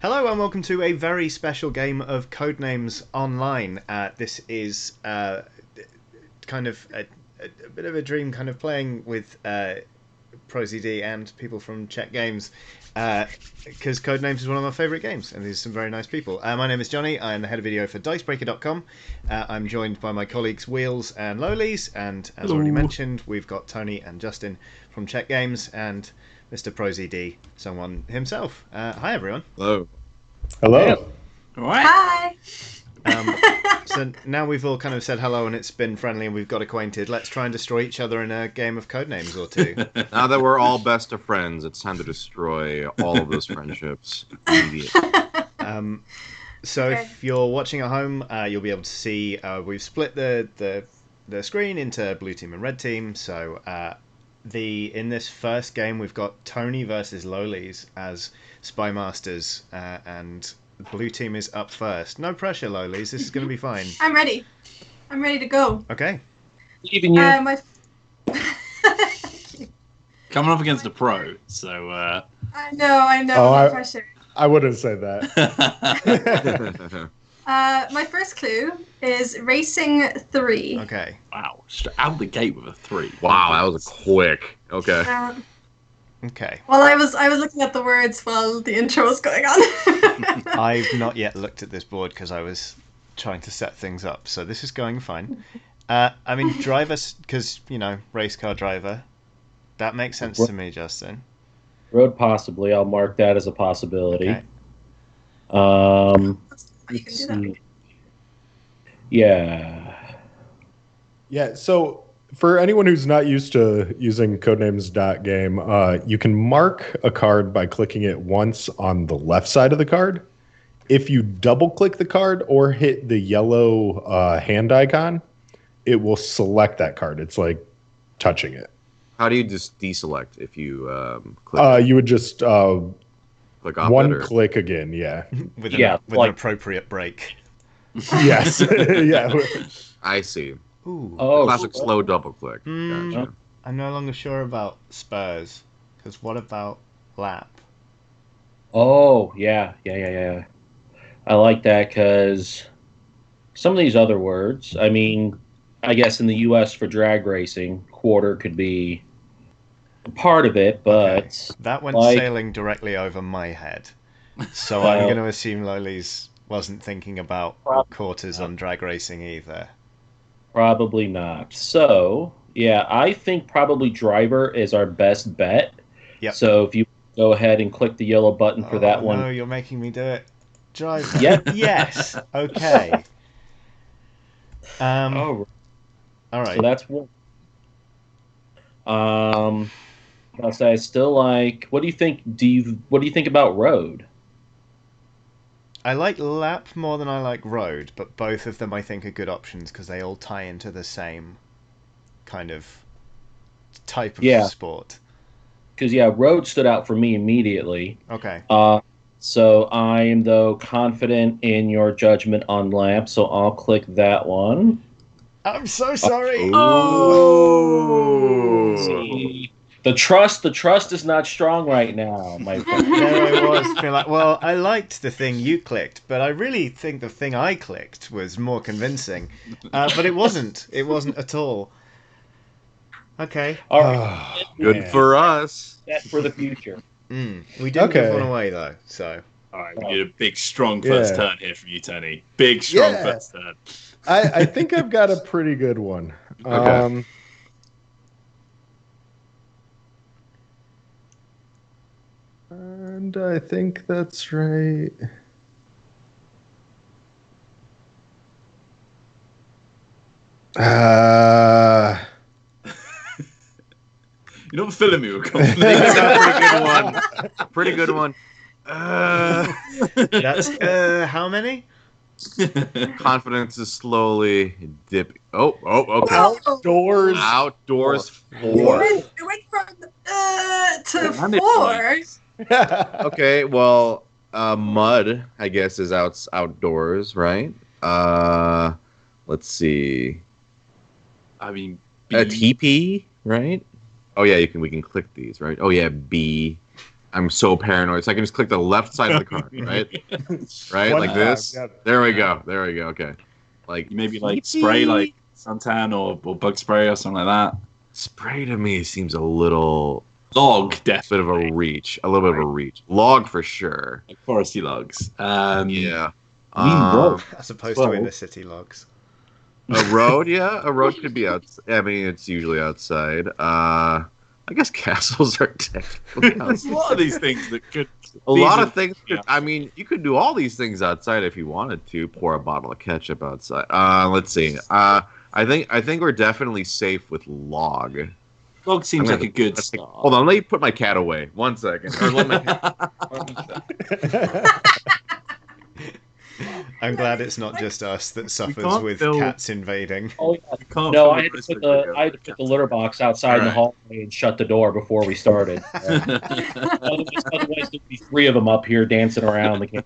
Hello and welcome to a very special game of Codenames Online. This is kind of a bit of a dream, kind of playing with ProZD and people from Czech Games, because Codenames is one of my favourite games, and these are some very nice people. My name is Johnny. I am the head of video for Dicebreaker.com. I'm joined by my colleagues Wheels and Lolies, and as already mentioned, we've got Tony and Justin from Czech Games, and Mr. ProZD, someone himself. Hi, everyone. Hello. Hello. All right. Hi. So now we've all kind of said hello and it's been friendly and we've got acquainted, let's try and destroy each other in a game of Codenames or two. Now that we're all best of friends, it's time to destroy all of those friendships immediately. So if you're watching at home, you'll be able to see we've split the screen into blue team and red team. So in this first game, we've got Tony versus Lolies as Spy Masters, and the blue team is up first. No pressure, Lolies. This is going to be fine. I'm ready. I'm ready to go. Okay. Even you. Coming up against a pro, so. I know. No pressure. I wouldn't say that. My first clue is Racing 3. Okay. Wow, out the gate with a 3. Wow, that was quick. Okay. Okay. Well, I was looking at the words while the intro was going on. I've not yet looked at this board because I was trying to set things up, so this is going fine. I mean, driver, because, race car driver. That makes sense to me, Justin. Road possibly. I'll mark that as a possibility. Okay. You can do that. Yeah. Yeah, so for anyone who's not used to using Codenames.game, you can mark a card by clicking it once on the left side of the card. If you double-click the card or hit the yellow hand icon, it will select that card. It's like touching it. How do you just deselect if you click? You would just Click off one it, or? click again, yeah. With Yeah, an appropriate break. Yes. Yeah. I see. Ooh. Oh, Classic slow double click. Gotcha. I'm no longer sure about Spurs, because what about lap? Oh, yeah. I like that because some of these other words, I mean, I guess in the U.S. for drag racing, quarter could be part of it, but... Okay. That went sailing directly over my head. So I'm going to assume Lolies wasn't thinking about quarters on drag racing either. Probably not. So, yeah, I think probably driver is our best bet. Yep. So if you go ahead and click the yellow button for that one. No, you're making me do it. Driver. Yep. Yes. Okay. Oh, all right. so that's one. I'll say I still like. What do you think? What do you think about road? I like lap more than I like road, but both of them I think are good options because they all tie into the same kind of type of sport. Because road stood out for me immediately. Okay. So I am though confident in your judgment on lap, so I'll click that one. I'm so sorry. Oh. See, the trust is not strong right now, my friend. There I was, being like, well, I liked the thing you clicked, but I really think the thing I clicked was more convincing. But it wasn't. It wasn't at all. Okay. All right. Good for us. Set for the future. We didn't give one away, though, so... All right, we need a big, strong first turn here from you, Tony. Big, strong first turn. I think I've got a pretty good one. Okay. And I think that's right. You're not filling me with confidence. That's a pretty good one. That's how many? Confidence is slowly dipping. Oh, okay. Outdoors. Outdoors 4. It went from to 4. Okay, well, mud, I guess, is outdoors, right? Let's see. I mean, A TP, right? Oh yeah, we can click these, right? Oh yeah, B. I'm so paranoid. So I can just click the left side of the card, right? Right, like this. There we go. There we go. Okay. Like Maybe like spray like suntan or bug spray or something like that. spray to me seems a little Log, bit definitely. of a reach. A little bit of a reach. Log for sure. Like foresty logs. Yeah. Road. As opposed to inner city logs. A road, yeah. A road could be out. I mean, it's usually outside. I guess castles are technically There's outside. a lot of these things that could. A lot of things. Yeah. I mean, you could do all these things outside if you wanted to. Pour a bottle of ketchup outside. Let's see. I think we're definitely safe with log. Log seems I'm like a gonna- good let's take- start. Hold on, let me put my cat away. 1 second. Or let me- I'm glad it's not just us that suffers can't with build- cats invading. Oh, yeah. You can't No, fill I the had to roast put with the litter box outside in the Alright. hallway and shut the door before we started. Otherwise, there'd be 3 of them up here dancing around the game.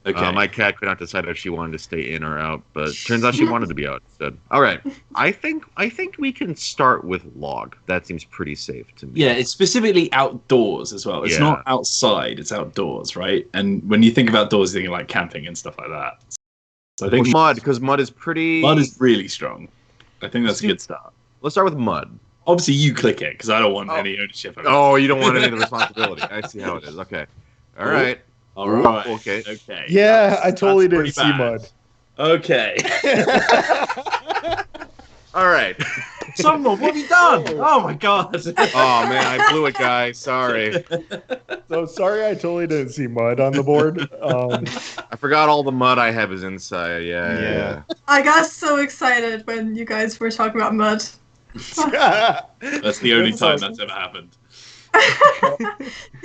Okay. My cat could not decide if she wanted to stay in or out, but turns out she wanted to be out instead. All right, I think we can start with log. That seems pretty safe to me. Yeah, it's specifically outdoors as well. It's Yeah. not outside; it's outdoors, right? And when you think of outdoors, you think of like camping and stuff like that. So I think Mud, because mud is pretty. mud is really strong. I think that's a good start. Let's start with mud. Obviously, you click it because I don't want any ownership of it. Oh, you don't want any of the responsibility. I see how it is. Okay. All right. All right. Okay. Okay. Yeah, I totally That's didn't see pretty bad. mud. Okay. All right. Someone, what have you done? Oh my god. Oh man, I blew it, guys. Sorry. So sorry, I totally didn't see mud on the board. I forgot all the mud I have is inside. Yeah. I got so excited when you guys were talking about mud. That's the only time that's ever happened.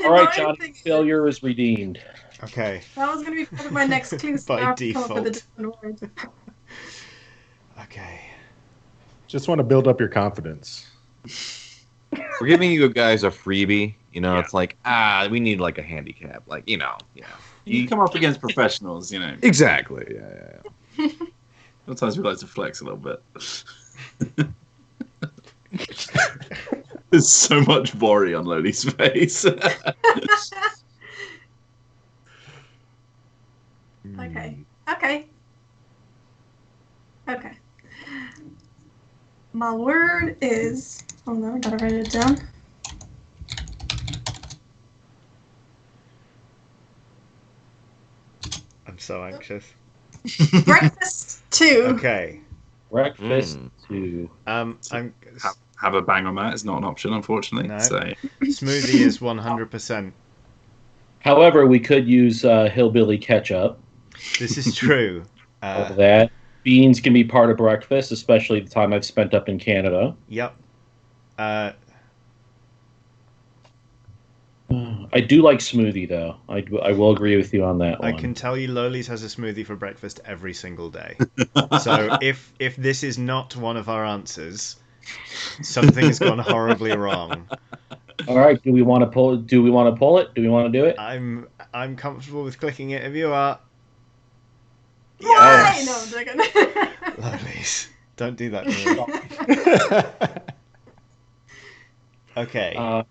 All right, Johnny, failure is redeemed. Okay. That was going to be part of my next clue. So By I have to come up with a default. different word. Okay. Just want to build up your confidence. We're giving you guys a freebie. You know, Yeah. it's like we need like a handicap. Like yeah. You come up against professionals, you know. Exactly. Yeah. Sometimes we like to flex a little bit. There's so much worry on Loli's face. Okay. Okay. Okay. My word is. Oh no, I gotta write it down. I'm so anxious. Breakfast 2. Okay. Breakfast 2. I'm Have a bang on that is not an option, unfortunately. No. So smoothie is 100%. However, we could use hillbilly ketchup. This is true. Of that. Beans can be part of breakfast, especially the time I've spent up in Canada. Yep. I do like smoothie, though. I will agree with you on that I one. can tell you Loli's has a smoothie for breakfast every single day. So if this is not one of our answers, something's gone horribly wrong. All right. Do we want to pull it? Do we want to pull it? Do we want to do it? I'm comfortable with clicking it if you are. Why? Yes. No, I'm joking. Loli's. Don't do that to me. Okay.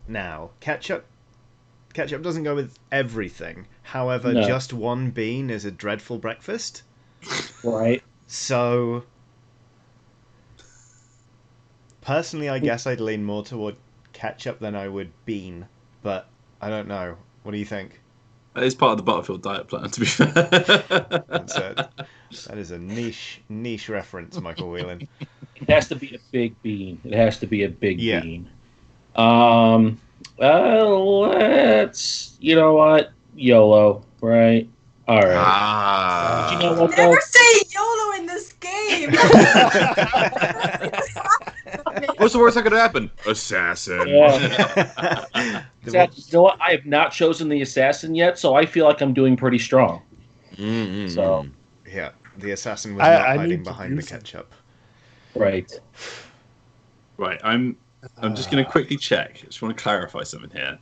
Now, ketchup doesn't go with everything. However, No. just one bean is a dreadful breakfast. Right. So, personally, I guess I'd lean more toward ketchup than I would bean. But I don't know. What do you think? that is part of the Butterfield diet plan, to be fair. That is a niche reference, Michael Whelan. It has to be a big bean. It has to be a big Yeah. bean. Let's. You know what? YOLO. Right. All right. You know what, though? Never say YOLO in this game. What's the worst that could happen? Assassin. Yeah. Exactly. You know what? I have not chosen the assassin yet, so I feel like I'm doing pretty strong. Mm-hmm. So, Yeah, the assassin was I not need hiding to behind the use it. ketchup. right. Right, I'm just going to quickly check. I just want to clarify something here.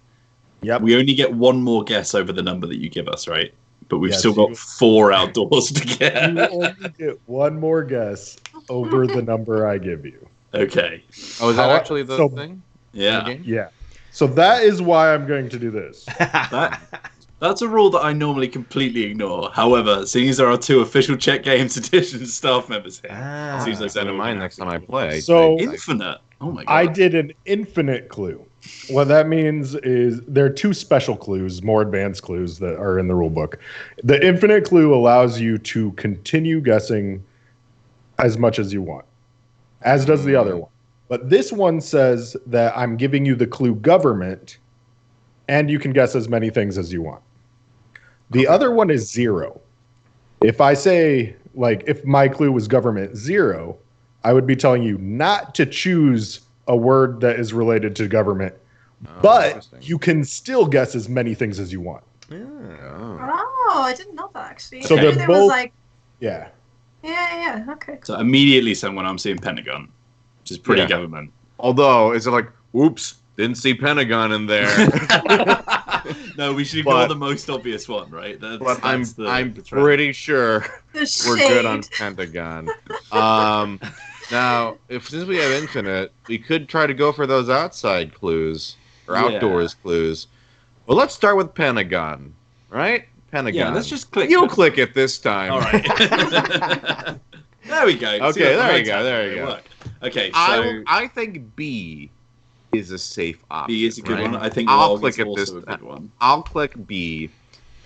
Yep. We only get one more guess over the number that you give us, right? But we've Yes, still got you- 4 outdoors to You get. only get one more guess over the number I give you. Okay. Oh, is that How- actually the so- thing? Yeah. Yeah. So that is why I'm going to do this. That's a rule that I normally completely ignore. However, seeing as there are 2 official Czech Games edition staff members here, seems like Keep that in mind next time I play. So- infinite. Oh my god! I did an infinite clue. What that means is there are 2 special clues, more advanced clues that are in the rule book. The infinite clue allows you to continue guessing as much as you want, as does the other one. But this one says that I'm giving you the clue government, and you can guess as many things as you want. The other one is 0. If I say, like, if my clue was government 0, I would be telling you not to choose a word that is related to government, but you can still guess as many things as you want. Oh, I didn't know that actually. So I knew they're there both- was like, Yeah. yeah, okay. So immediately, someone I'm seeing Pentagon, which is pretty Yeah. government. Although, is it like, oops, didn't see Pentagon in there. No, we should ignore But- the most obvious one, right? That's, But I'm the trend. pretty sure The we're good on shade. Pentagon. Now, since we have infinite, we could try to go for those outside clues or Yeah. outdoors clues. Well, let's start with Pentagon, right? Pentagon. Yeah, let's just click. You click it this time. All right. There we go. Okay, See, there that's you go, there you go. work. Okay, so I think B is a safe option. B is a good right? one. I think I'll log click is it also this. a good one. I'll click B,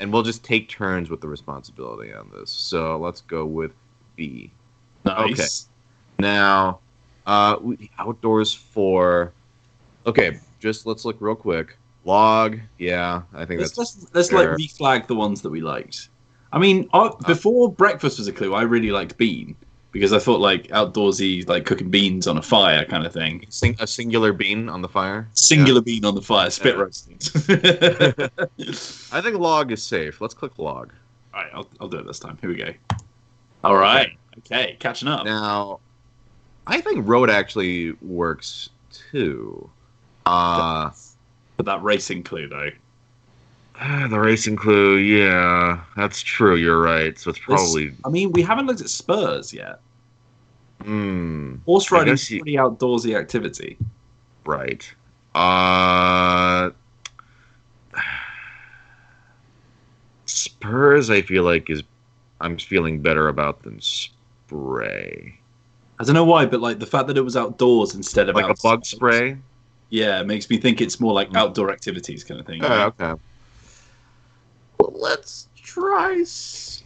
and we'll just take turns with the responsibility on this. So let's go with B. Nice. Now, outdoors for. Okay, just let's look real quick. Log, yeah, I think Let's that's like fair. reflag the ones that we liked. I mean, before breakfast was a clue, I really liked bean because I thought like outdoorsy, like cooking beans on a fire kind of thing. a singular bean on the fire. Singular bean on the fire, spit Yeah. roasting. I think log is safe. Let's click log. All right, I'll do it this time. Here we go. All right. Okay, catching up. Now, I think road actually works too. But that racing clue though. The racing clue, yeah, that's true. You're right. So it's probably. I mean, we haven't looked at spurs yet. Horse I riding guess is a pretty outdoorsy activity. Right. Spurs, I feel like I'm feeling better about than spray. I don't know why, but like the fact that it was outdoors instead of Like a outside, bug spray. yeah, it makes me think it's more like outdoor activities kind of thing. Okay. Well, let's try Spurs.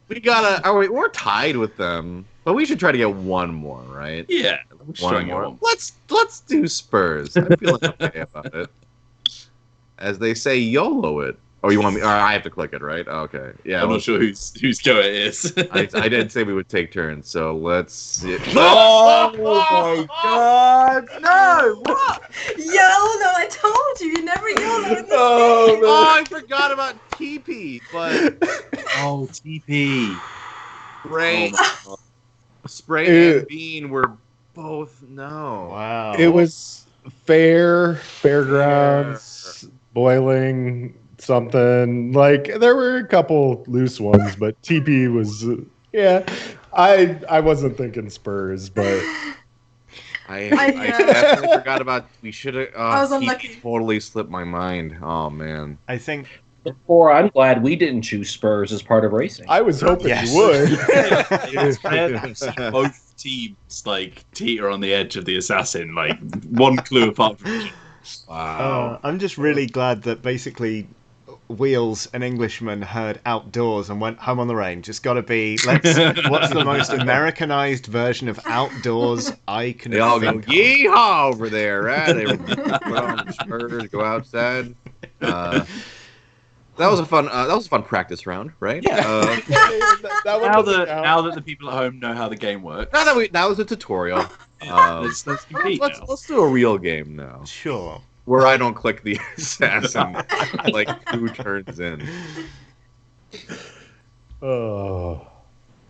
We gotta. We're tied with them, but we should try to get one more, right? Yeah, One more. Let's do Spurs. I'm feeling okay about it. As they say, YOLO it. Oh, you want me? Or I have to click it, right? Okay. Yeah. I'm not sure whose go it is. I did say we would take turns, so let's see. Oh my god! No! What? YOLO, I told you, you never YOLO in this Oh, game. I forgot about TP, but Oh, TP. Spray, Oh my Spray and Bean were both no. Wow. It was fairgrounds, boiling something. Like there were a couple loose ones, but TP was yeah. I wasn't thinking Spurs, but I I- definitely forgot about. We should have. I was TP unlucky. totally slipped my mind. Oh man. I think Therefore, I'm glad we didn't choose Spurs as part of racing. I was hoping Yes. you would. It's fair to see both teams like teeter on the edge of the assassin, like one clue apart from each Wow. I'm just really glad that basically Wheels, an Englishman, heard outdoors and went home on the range. It's got to be. What's the most Americanized version of outdoors I can They all go think of? yeehaw over there, right? They put on the Spurs, go outside. That was a fun practice round, right? Yeah. That one now doesn't that count. now that the people at home know how the game works, That was a tutorial. let's compete now. Let's do a real game now, Sure. where I don't click the assassin like 2 turns in. Oh.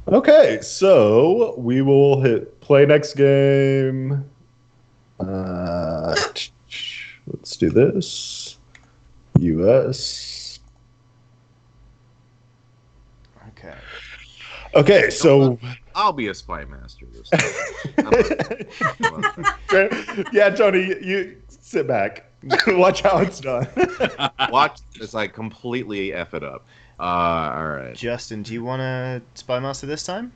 Okay, so we will hit play next game. Let's do this. US. Okay. Okay, so I'll be a spy master this time. Yeah, Tony, you sit back. Watch how it's done. Watch as I completely F it up. All right. Justin, do you want to spy master this time?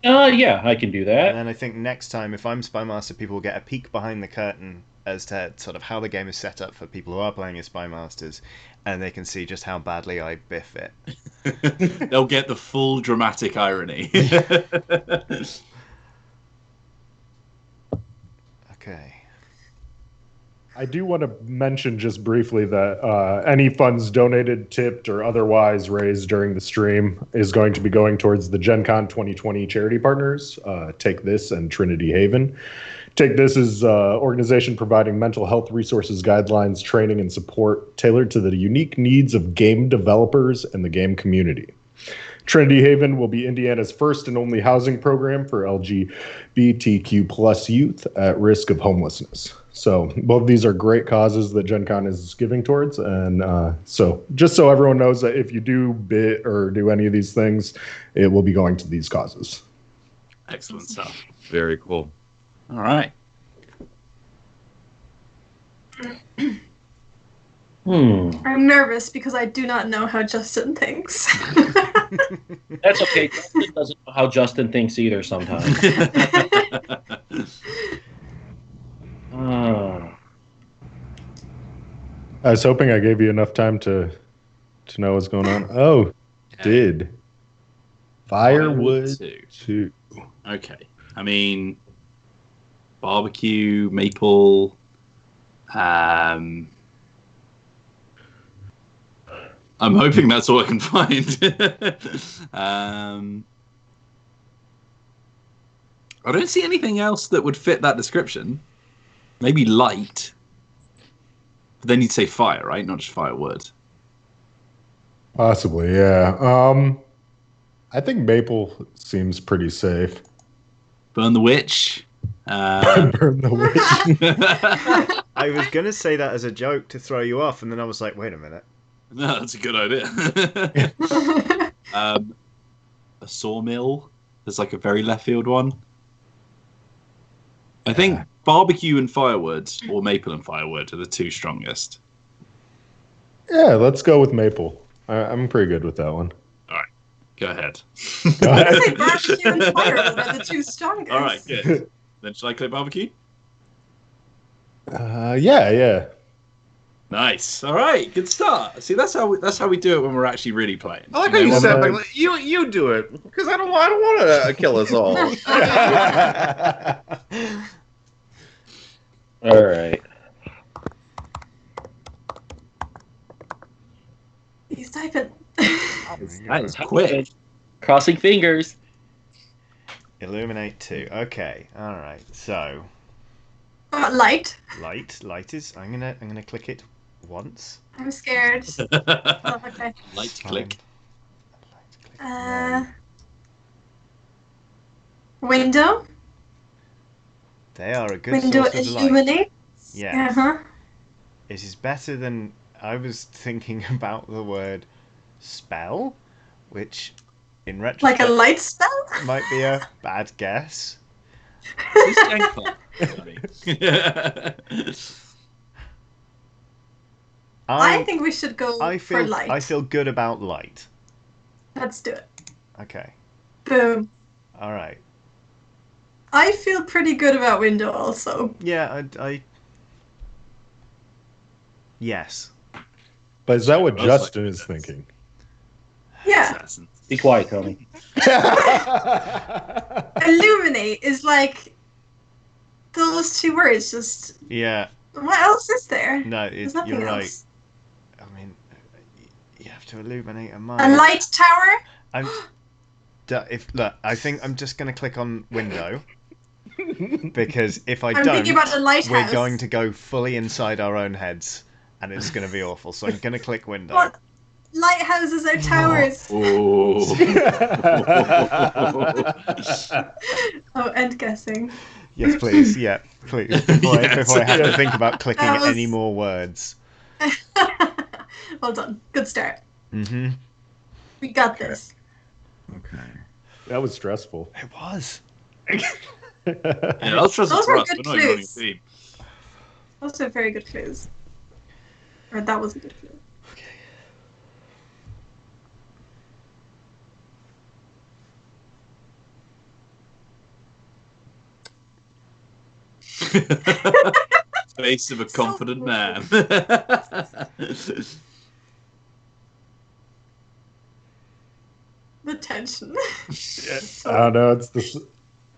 Yeah, I can do And that. then I think next time, if I'm spy master, people will get a peek behind the curtain as to sort of how the game is set up for people who are playing as spy masters, and they can see just how badly I biff it. They'll get the full dramatic irony. Okay. I do want to mention just briefly that any funds donated, tipped, or otherwise raised during the stream is going to be going towards the Gen Con 2020 charity partners, Take This and Trinity Haven. Take This is an organization providing mental health resources, guidelines, training, and support tailored to the unique needs of game developers and the game community. Trinity Haven will be Indiana's first and only housing program for LGBTQ plus youth at risk of homelessness. So both of these are great causes that Gen Con is giving towards. And so just so everyone knows that if you do bid or do any of these things, it will be going to these causes. Excellent stuff. Very cool. All right. I'm nervous because I do not know how Justin thinks. That's okay. Justin doesn't know how Justin thinks either sometimes. I was hoping I gave you enough time to know what's going on. Oh, did. Firewood 2. Okay. I mean, barbecue, maple. I'm hoping that's all I can find. I don't see anything else that would fit that description. Maybe light. But then you'd say fire, right? Not just firewood. Possibly, yeah. I think maple seems pretty safe. Burn the witch. Burn the witch. I was going to say that as a joke to throw you off, and then I was like, wait a minute. No, that's a good idea. A sawmill is like a very left field one. I think barbecue and firewood, or maple and firewood, are the two strongest. Yeah, let's go with maple. I'm pretty good with that one. All right, go ahead. I think barbecue and firewood are the two strongest. All right, good. Then shall I click barbecue? Yeah. Nice. All right, good start. See, that's how we do it when we're actually really playing. I like how you said like, you do it because I don't want to kill us all. All right. He's typing. That's quick. Crossing fingers. Illuminate 2. Okay. All right. So Light. light is. I'm gonna click it once. I'm scared. Oh, okay. Light click. Window. They are a good Window source of light. illuminates. Yeah. Uh-huh. It is better than I was thinking about the word spell, which in Like retrospect a light spell? might be a bad guess. Who's Yankpop? Sorry. I think we should go I for light. I feel good about light. Let's do it. Okay. Boom. All right. I feel pretty good about window also. Yeah, I yes. But is that what Most Justin likely is thinking? Yeah. Assassin. Be quiet, Tony. Illuminate is like those two words. Just Yeah. what else is there? No, There's nothing you're right. else. I mean, you have to illuminate a A mind. light tower? I'm, look, I think I'm just going to click on window because if I I'm don't, thinking about a lighthouse. we're going to go fully inside our own heads, and it's going to be awful. So I'm going to click window. What? Lighthouses are towers. Oh. Oh, end guessing. Yes, please. Yeah, please. Before I have to think about clicking That was- any more words. Well done. Good start. Mm-hmm. We got this. Okay. That was stressful. It was. Yeah, that's just Those for were us. good We're not even on your clues. team. Those are very good clues. Or that was a good clue. Face of a So confident cool. man. The tension. I don't know.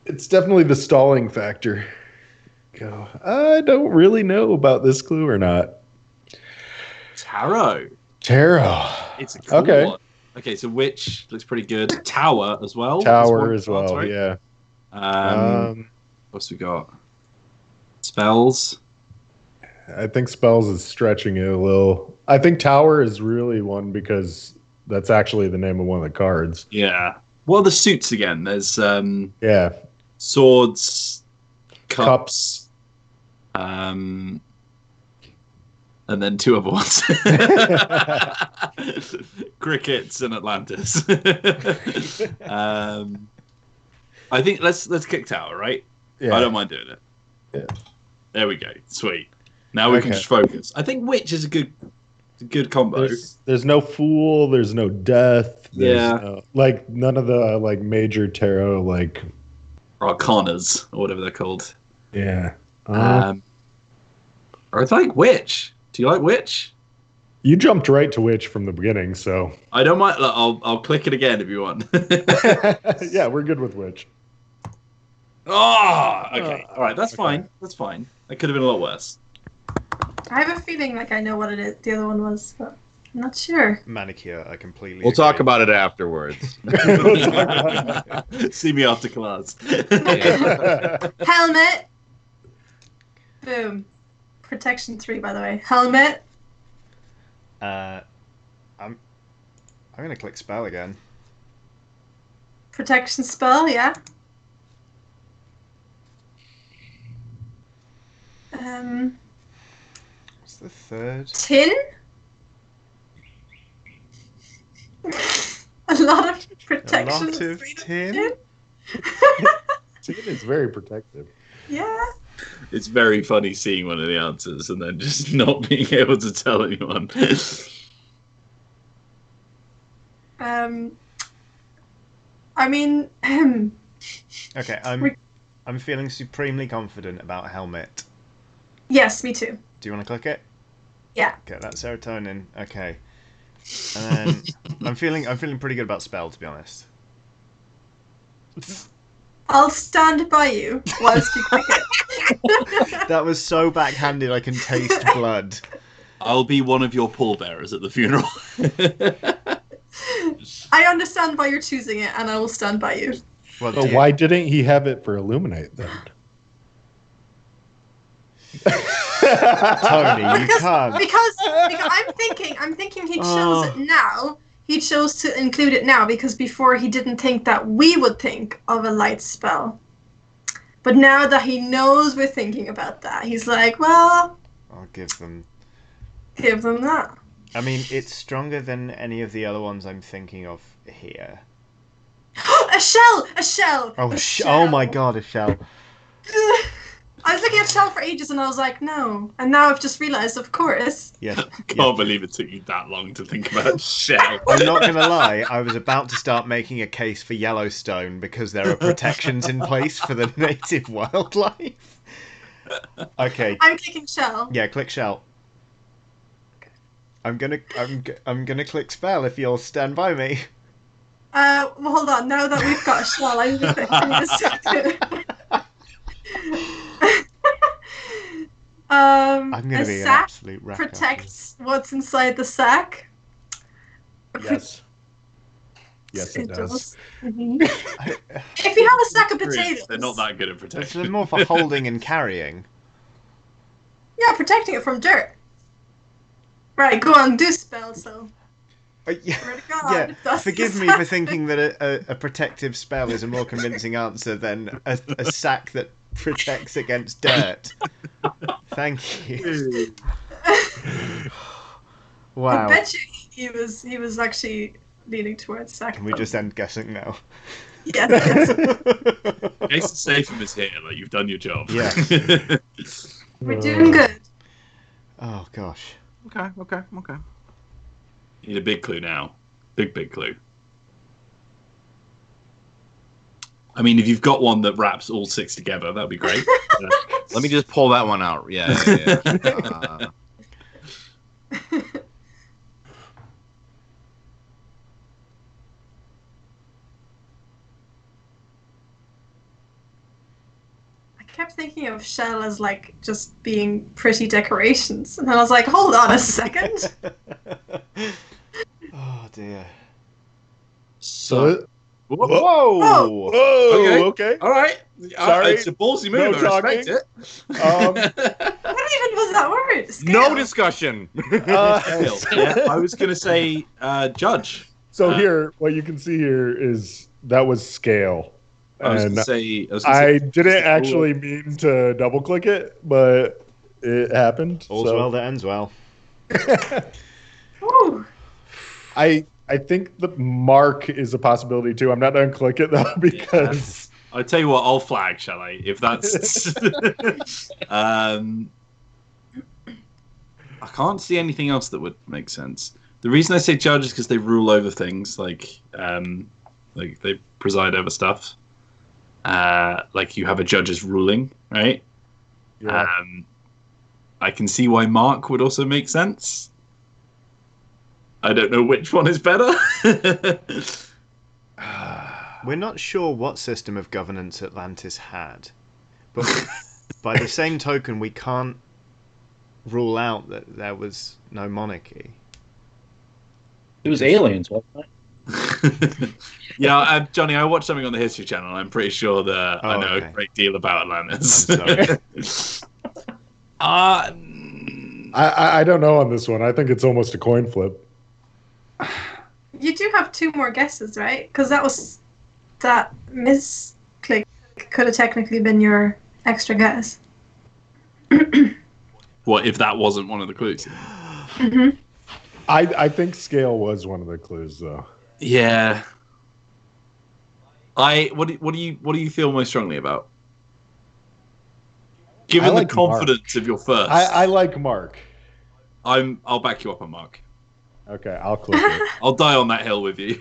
It's definitely the stalling factor. Go. I don't really know about this clue or not. Tarot. Tarot. It's a cool Okay. one. Okay, so witch looks pretty good. Tower as well. is Tower one as chance, well. right? Yeah. What's we got? Spells. I think spells is stretching it a little. I think tower is really one because that's actually the name of one of the cards. Yeah. What are the suits again? There's Yeah. swords, Cups. and then two other ones. Crickets and Atlantis. I think let's kick tower, right? Yeah. I don't mind doing it. Yeah. There we go. Sweet. Now we can Okay. just focus. I think witch is a good combo. There's no fool. There's no death. There's Yeah. like none of the like major tarot like. Arcanas or whatever they're called. Yeah. Or I like witch. Do you like witch? You jumped right to witch from the beginning, so I don't mind. Look, I'll click it again if you want. yeah, we're good with witch. Oh, okay. All right, that's Okay. fine. That's fine. That could have been a lot worse. I have a feeling like I know what it is. The other one was, but I'm not sure. Manicure, I completely We'll talk agree. about it afterwards. See me after class. Helmet. Boom. Protection 3, by the way. Helmet. I'm gonna click spell again. Protection spell, yeah. What's the third? Tin. A lot of A protection. lot of tin. Tin is very protective. Yeah. It's very funny seeing one of the answers and then just not being able to tell anyone. I mean, Okay, I'm feeling supremely confident about helmet. yes, me too. Do you want to click it? Yeah. Okay, that's serotonin. Okay, and then I'm feeling pretty good about spell, to be honest. I'll stand by you whilst you click it. That was so backhanded. I can taste blood. I'll be one of your pallbearers at the funeral. I understand why you're choosing it, and I will stand by you. Well, So why didn't he have it for illuminate then? Tony, you can't. Because I'm thinking he chose it now. He chose to include it now because before he didn't think that we would think of a light spell. But now that he knows we're thinking about that, he's like, well, I'll give them. give them that. I mean, it's stronger than any of the other ones I'm thinking of here. A shell! A shell! Oh, A oh my shell. god, a shell. I was looking at shell for ages and I was like, no. And now I've just realised, of course. Yes. Can't believe it took you that long to think about shell. I'm not gonna lie, I was about to start making a case for Yellowstone because there are protections in place for the native wildlife. Okay, I'm clicking shell. yeah, click shell. I'm gonna click spell if you'll stand by me. Well, hold on. Now that we've got a shell, I'm just give me a second. I'm gonna a be an sack absolute wreck. protects what's inside the sack. Yes. Yes, it does. Mhm. If you have a sack of potatoes, They're not that good at It's protection. more for holding and carrying. yeah, protecting it from dirt. Right, go on, do spell. So, Yeah, swear to God, yeah. that's Forgive the me for sack. thinking that a protective spell is a more convincing answer than a sack that protects against dirt. Thank you. I Wow. bet you he was actually leaning towards sack. Can we just end guessing now? Yes. Jason Statham is here. Like, you've done your job. Yeah. We're doing good. Oh gosh. Okay. Need a big clue now. Big clue. I mean, if you've got one that wraps all 6 together, that'd be great. Let me just pull that one out. Yeah. I kept thinking of shell as like just being pretty decorations, and I was like, hold on a second. Oh dear. So, Whoa. Whoa! whoa, okay. All right. Sorry. It's a ballsy move. No I respect talking. it. What even was that word? No Scale. discussion. Scale. Yeah, I was going to say judge. So here, what you can see here is that was scale. I was going And to say. I didn't actually mean to double click it, but it happened. All's so. well that ends well. Ooh. I think the mark is a possibility too. I'm not going to click it though because I tell you what, I'll flag, shall I? If that's. I can't see anything else that would make sense. The reason I say judge is because they rule over things, like they preside over stuff. Like you have a judge's ruling, right? yeah. I can see why Mark would also make sense. I don't know which one is better. We're not sure what system of governance Atlantis had, but by the same token, we can't rule out that there was no monarchy. It was aliens, wasn't it? Yeah, Johnny, I watched something on the History Channel, and I'm pretty sure that I know okay. a great deal about Atlantis. I'm sorry. I don't know on this one. I think it's almost a coin flip. You do have 2 more guesses, right? Because that misclick could have technically been your extra guess. What if that wasn't one of the clues? Hmm. I think scale was one of the clues though. Yeah. What do you feel most strongly about? Given like the confidence of your first, I like mark. I'll back you up on Mark. Okay, I'll click it. I'll die on that hill with you.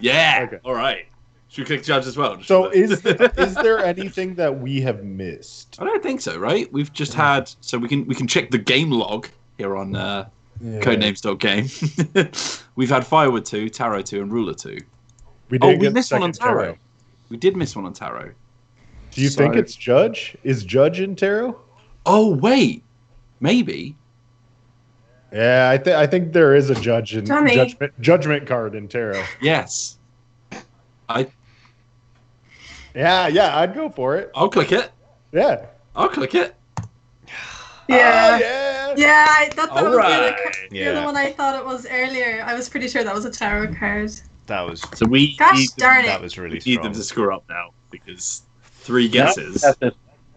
Yeah. Okay. All right. Should we click judge as well? So is there anything that we have missed? I don't think so, right? We've just had so we can check the game log here on Codenames.game. We've had Firewood 2, Tarot 2, and Ruler 2. We Oh, didn't we get the missed one on second Tarot. We did miss one on Tarot. Do you think it's Judge? Is Judge in tarot? Oh wait, maybe. Yeah, I think there is a judge in Johnny. judgment card in tarot. Yes. Yeah, I'd go for it. I'll click it. Yeah. I'll click it. Yeah. Yeah. Yeah, I thought that All was right. the other one I thought it was earlier. I was pretty sure that was a tarot card. That was So we Gosh need, darn that it. was really need them strong. to screw up now because 3 Now guesses.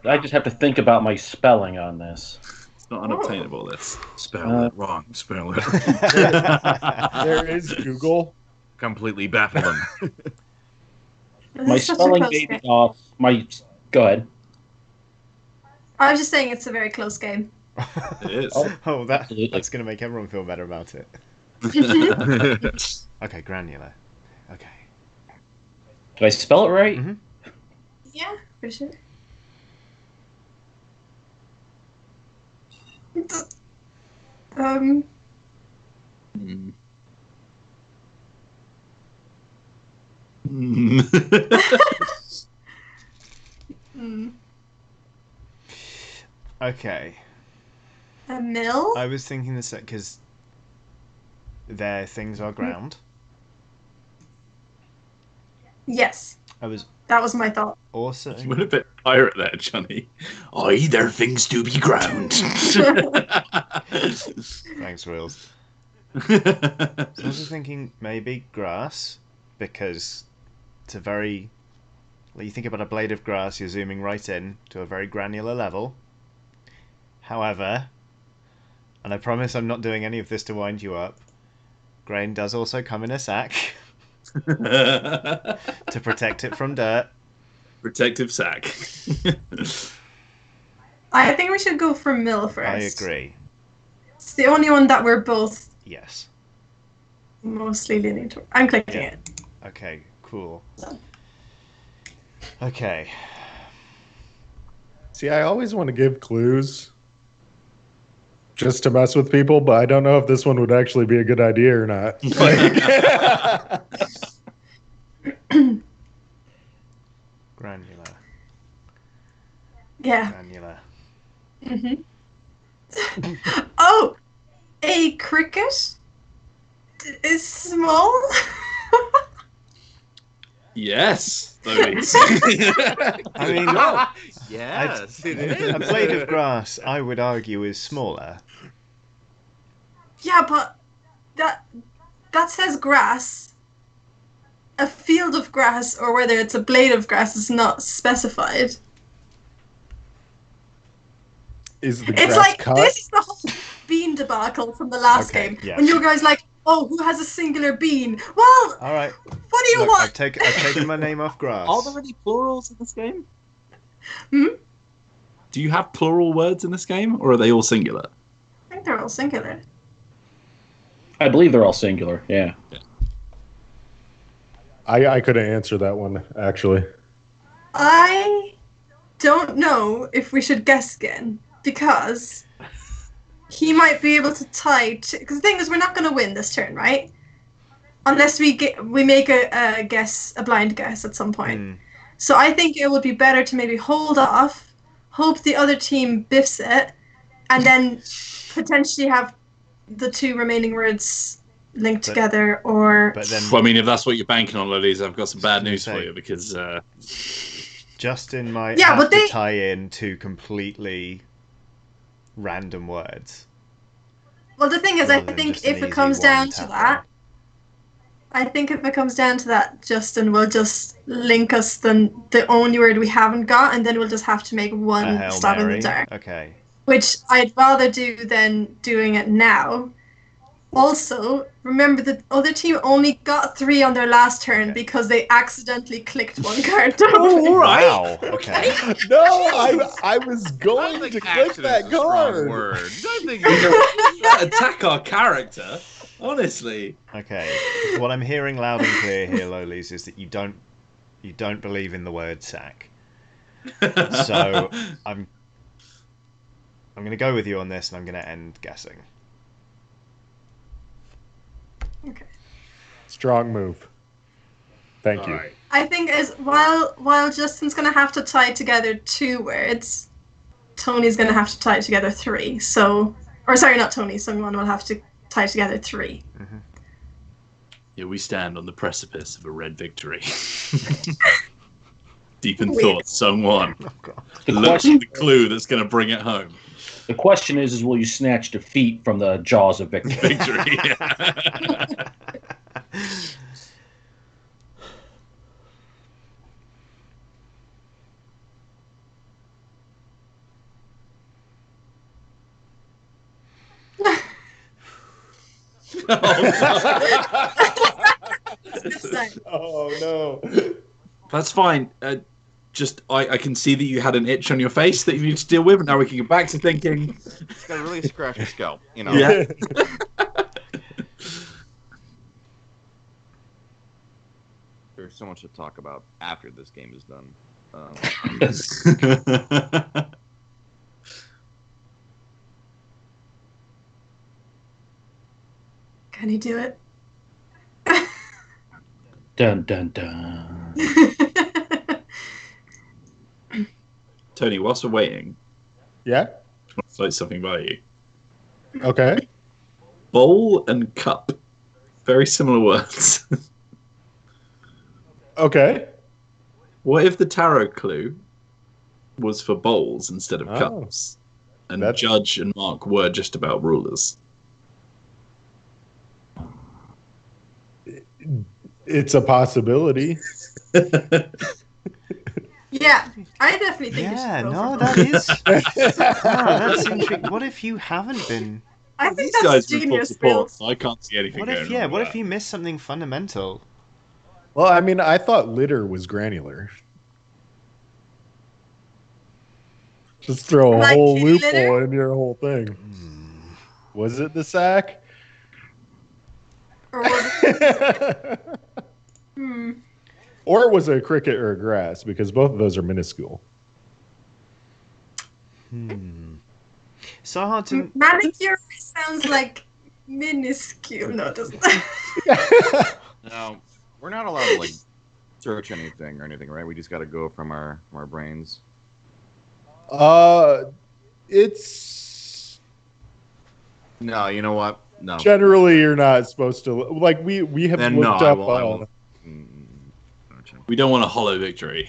I just have to think about my spelling on this. It's not unobtainable. This Spell it wrong. Spell it. There is Google. Completely baffling. This My is such a spelling close may game. be off. Go ahead. I was just saying it's a very close game. It is. Oh, Absolutely. that's going to make everyone feel better about it. Okay, granular. Okay. Did I spell it right? Mhm. Yeah, for sure. Um, Mm. hmm, Okay. a mill? I was thinking this because their things are ground. Yes, I was that was my thought. also You went a bit pirate there, Johnny. Aye, there things do be ground. thanks, Wills. I was also thinking maybe grass because it's a very. Well, you think about a blade of grass, you're zooming right in to a very granular level. However, and I promise I'm not doing any of this to wind you up, grain does also come in a sack. to protect it from dirt. Protective sack. I think we should go for mill first. I agree. It's the only one that we're both Yes. mostly leaning toward. I'm clicking it. Okay, cool. Okay. See, I always want to give clues just to mess with people, but I don't know if this one would actually be a good idea or not. Granular. Yeah. Granular. Oh, a cricket is small. Yes. Louise. I mean, Yes, it is. a blade of grass, I would argue, is smaller. Yeah, but that says grass. A field of grass, or whether it's a blade of grass, is not specified. Is the It's grass like cut? this is the whole bean debacle from the last Okay, game. yeah. When you guys like, oh, who has a singular bean? Well, All right. what do you Look, want? I've taken my name off grass. Are there any plurals in this game? Hmm? Do you have plural words in this game, or are they all singular? I think they're all singular. I believe they're all singular. Yeah. I couldn't answer that one, actually. I don't know if we should guess again because he might be able to tie. Because the thing is, we're not going to win this turn, right? Unless we make a guess, a blind guess at some point. Hmm. So I think it would be better to maybe hold off, hope the other team biffs it, and then potentially have the two remaining words linked together, or But then Well, I mean, if that's what you're banking on, Louise, I've got some bad news Say. for you because Justin might Yeah, have but to they- tie in two completely random words. well, the thing is, I rather than think just an if it easy comes down to one-tapper. that, Justin will just link us the only word we haven't got, and then we'll just have to make A one Hail stab in Mary. the dark, Okay. which I'd rather do than doing it now. Also, remember the other team only got 3 on their last turn Okay. because they accidentally clicked one card down. Oh, Wow. Okay. No, I was I going think to click accident's that a strong card. word. I think attack our character. Honestly, Okay. What I'm hearing loud and clear here, Lolies, is that you don't believe in the word sack. So I'm going to go with you on this, and I'm going to end guessing. Okay. Strong move. Thank you. Alright. I think as while Justin's gonna have to tie together 2 words, Tony's gonna have to tie together 3. So, or sorry, not Tony. Someone will have to tie together 3. Yeah, we stand on the precipice of a red victory. Deep in Weird. thought, someone. Oh, God. The Look for question, the clue that's going to bring it home. the question is will you snatch defeat from the jaws of victory? Victory. Oh no. That's fine. I can see that you had an itch on your face that you need to deal with, and now we can get back to thinking. it's got to really scratch the skull, you know. Yeah. There's so much to talk about after this game is done. Can he do it? Dun dun dun. Tony, whilst we're waiting, Yeah. I want to say something about you. Okay. Bowl and cup. Very similar words. Okay. What if the tarot clue was for bowls instead of Oh. cups? And That's- Judge and Mark were just about rulers. It's a possibility. Yeah, I definitely think Yeah, you should go no, for that both. is. That's interesting. What if you haven't been? I think These that's guys were full genius, support, Bill. so I can't see anything What going if? wrong Yeah. with What that. if you miss something fundamental? Well, I mean, I thought litter was granular. Just throw a Like whole kitty loophole litter? in your whole thing. Was it the sack? Or was Or was it a cricket or a grass? Because both of those are minuscule. So hard to. manicure sounds like minuscule. No, it doesn't. No, we're not allowed to like search anything or anything, right? We just got to go from our brains. It's No, you know what? No. generally you're not supposed to like we have Then looked no, up. I won't. Gotcha. We don't want a hollow victory.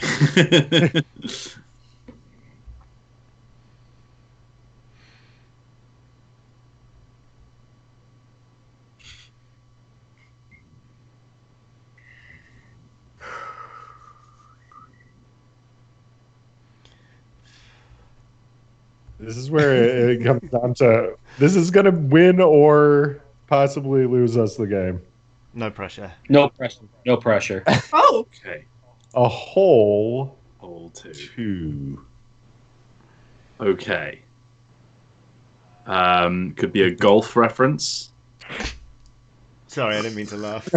This is where it comes down to this is going to win or possibly lose us the game. No pressure. No pressure. No pressure. Oh, Okay. A hole Hole 2. 2. Okay. Could be a golf reference. Sorry, I didn't mean to laugh.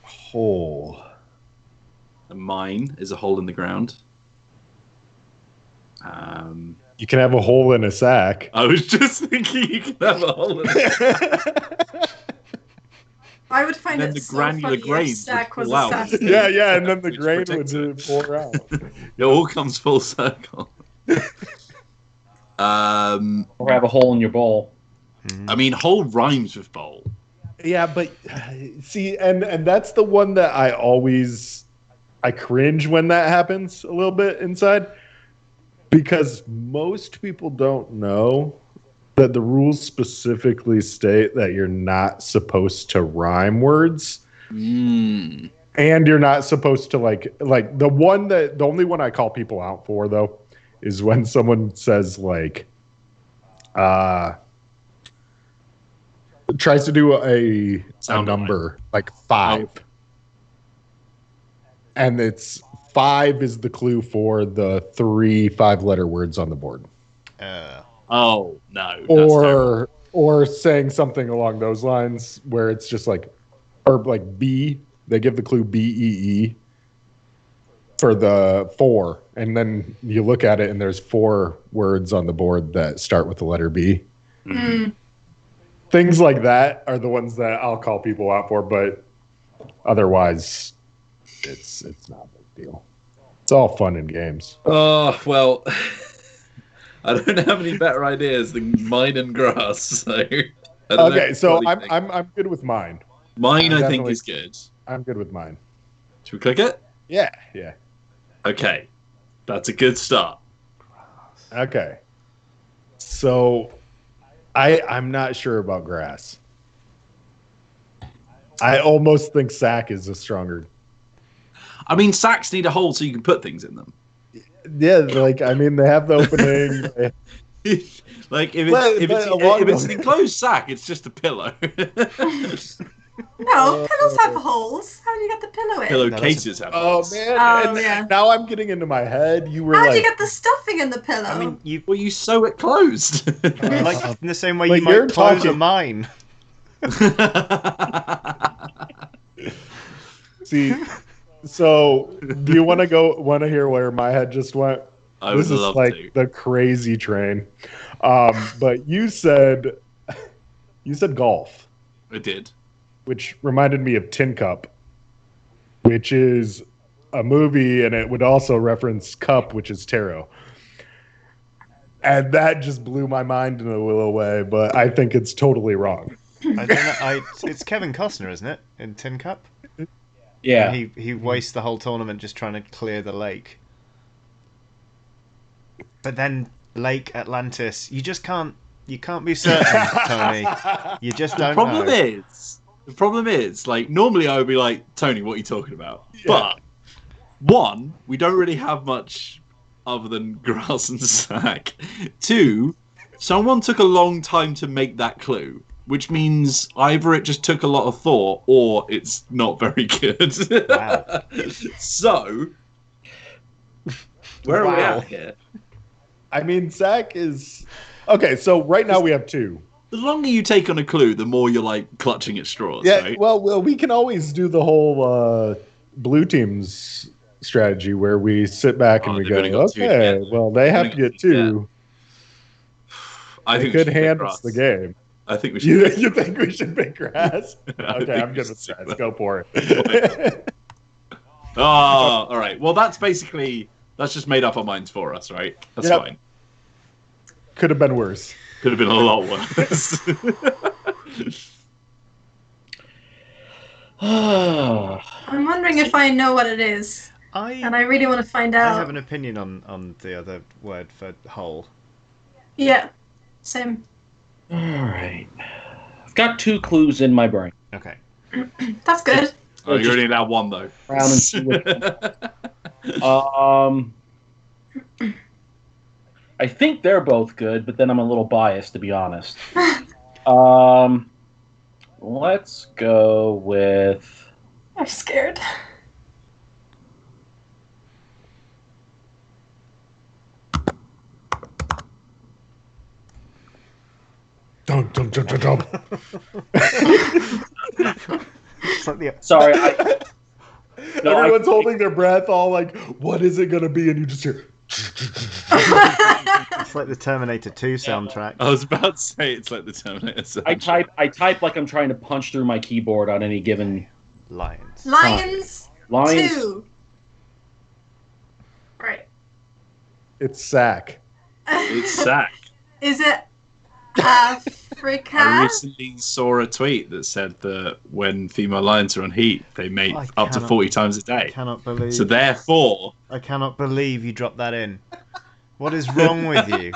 Hole. A mine is a hole in the ground. You can have a hole in a sack. I was just thinking you could have a hole in it. I would find Then it the so granular funny grains if Zach would was fall out. assassinated. Yeah, and then the Which grain protects would pour out. It all comes full circle. Or have a hole in your bowl. I mean, hole rhymes with bowl. Yeah, but see, and that's the one that I cringe when that happens a little bit inside, because most people don't know that the rules specifically state that you're not supposed to rhyme words, and you're not supposed to like the only one I call people out for though is when someone says like tries to do a number like 5. Oh. And it's 5 is the clue for the 3 5-letter words on the board. Oh no! That's terrible. Or saying something along those lines where it's just like, or like B, they give the clue BEE for the 4, and then you look at it and there's 4 words on the board that start with the letter B. Things like that are the ones that I'll call people out for, but otherwise it's not a big deal. It's all fun and games. Oh well, I don't have any better ideas than mine and grass. So Okay, so I'm good with mine. Mine, I think, definitely- is good. I'm good with mine. Should we click it? Yeah. Okay, that's a good start. Okay. So I'm not sure about grass. I almost think sack is a stronger. I mean, sacks need a hole so you can put things in them. Yeah, like I mean, they have the opening. Like if But it's an enclosed sack, it's just a pillow. No, pillows have holes. How do you get the pillow in? Pillow No, that's cases have Oh holes. man! Oh, and yeah. Now I'm getting into my head. You were How do you like, get the stuffing in the pillow? I mean, you Well, you sew it closed. like in the same way Like you you're might close a talking- mine. see. So, do you want to hear where my head just went? I would This is love like to. the crazy train. But you said golf, I did. which reminded me of Tin Cup, which is a movie, and it would also reference cup, which is tarot. And that just blew my mind in a little way, but I think it's totally wrong. I don't know. It's Kevin Costner, isn't it? In Tin Cup. Yeah. He wastes the whole tournament just trying to clear the lake. But then Lake Atlantis, you just can't. You can't be certain, Tony. You just don't know. The problem is, like, normally I would be like, Tony, what are you talking about? Yeah. But, one, we don't really have much other than grass and sack. 2, someone took a long time to make that clue. which means either it just took a lot of thought or it's not very good. Wow. So, where are we at here? I mean, Zach is okay. So right now we have 2. The longer you take on a clue, the more you're like clutching at straws. Yeah. Right? Well, we can always do the whole blue team's strategy where we sit back and we they've go, only got 2 okay, together. well, they have to get 2. I They think could we should pick hand us grass. the game. I think we should. You think we should pick grass? I Okay, think I'm we good should with stick grass. with Go for it. Oh, all right. Well, that's just made up our minds for us, right? That's Yep. fine. Could have been worse. Could have been a lot worse. I'm wondering if I know what it is, and I really want to find I out. have an opinion on the other word for hole. Yeah, same. All right. I've got 2 clues in my brain. Okay. That's good. Oh, you already had one though. Round and see which one. I think they're both good, but then I'm a little biased, to be honest. Let's go with. I'm scared. Don't. It's like the Sorry, Everyone's holding their breath, all like, "What is it gonna be?" And you just hear. it's like the Terminator 2 soundtrack. I was about to say it's like the Terminator. soundtrack. I type like I'm trying to punch through my keyboard on any given. Lions. Lions. Lions. 2. Right. It's Sack. It's sack. Is it Africa? I recently saw a tweet that said that when female lions are on heat, they mate I up to cannot- 40 times a I day. cannot believe. So therefore, I cannot believe you dropped that in. What is wrong with you?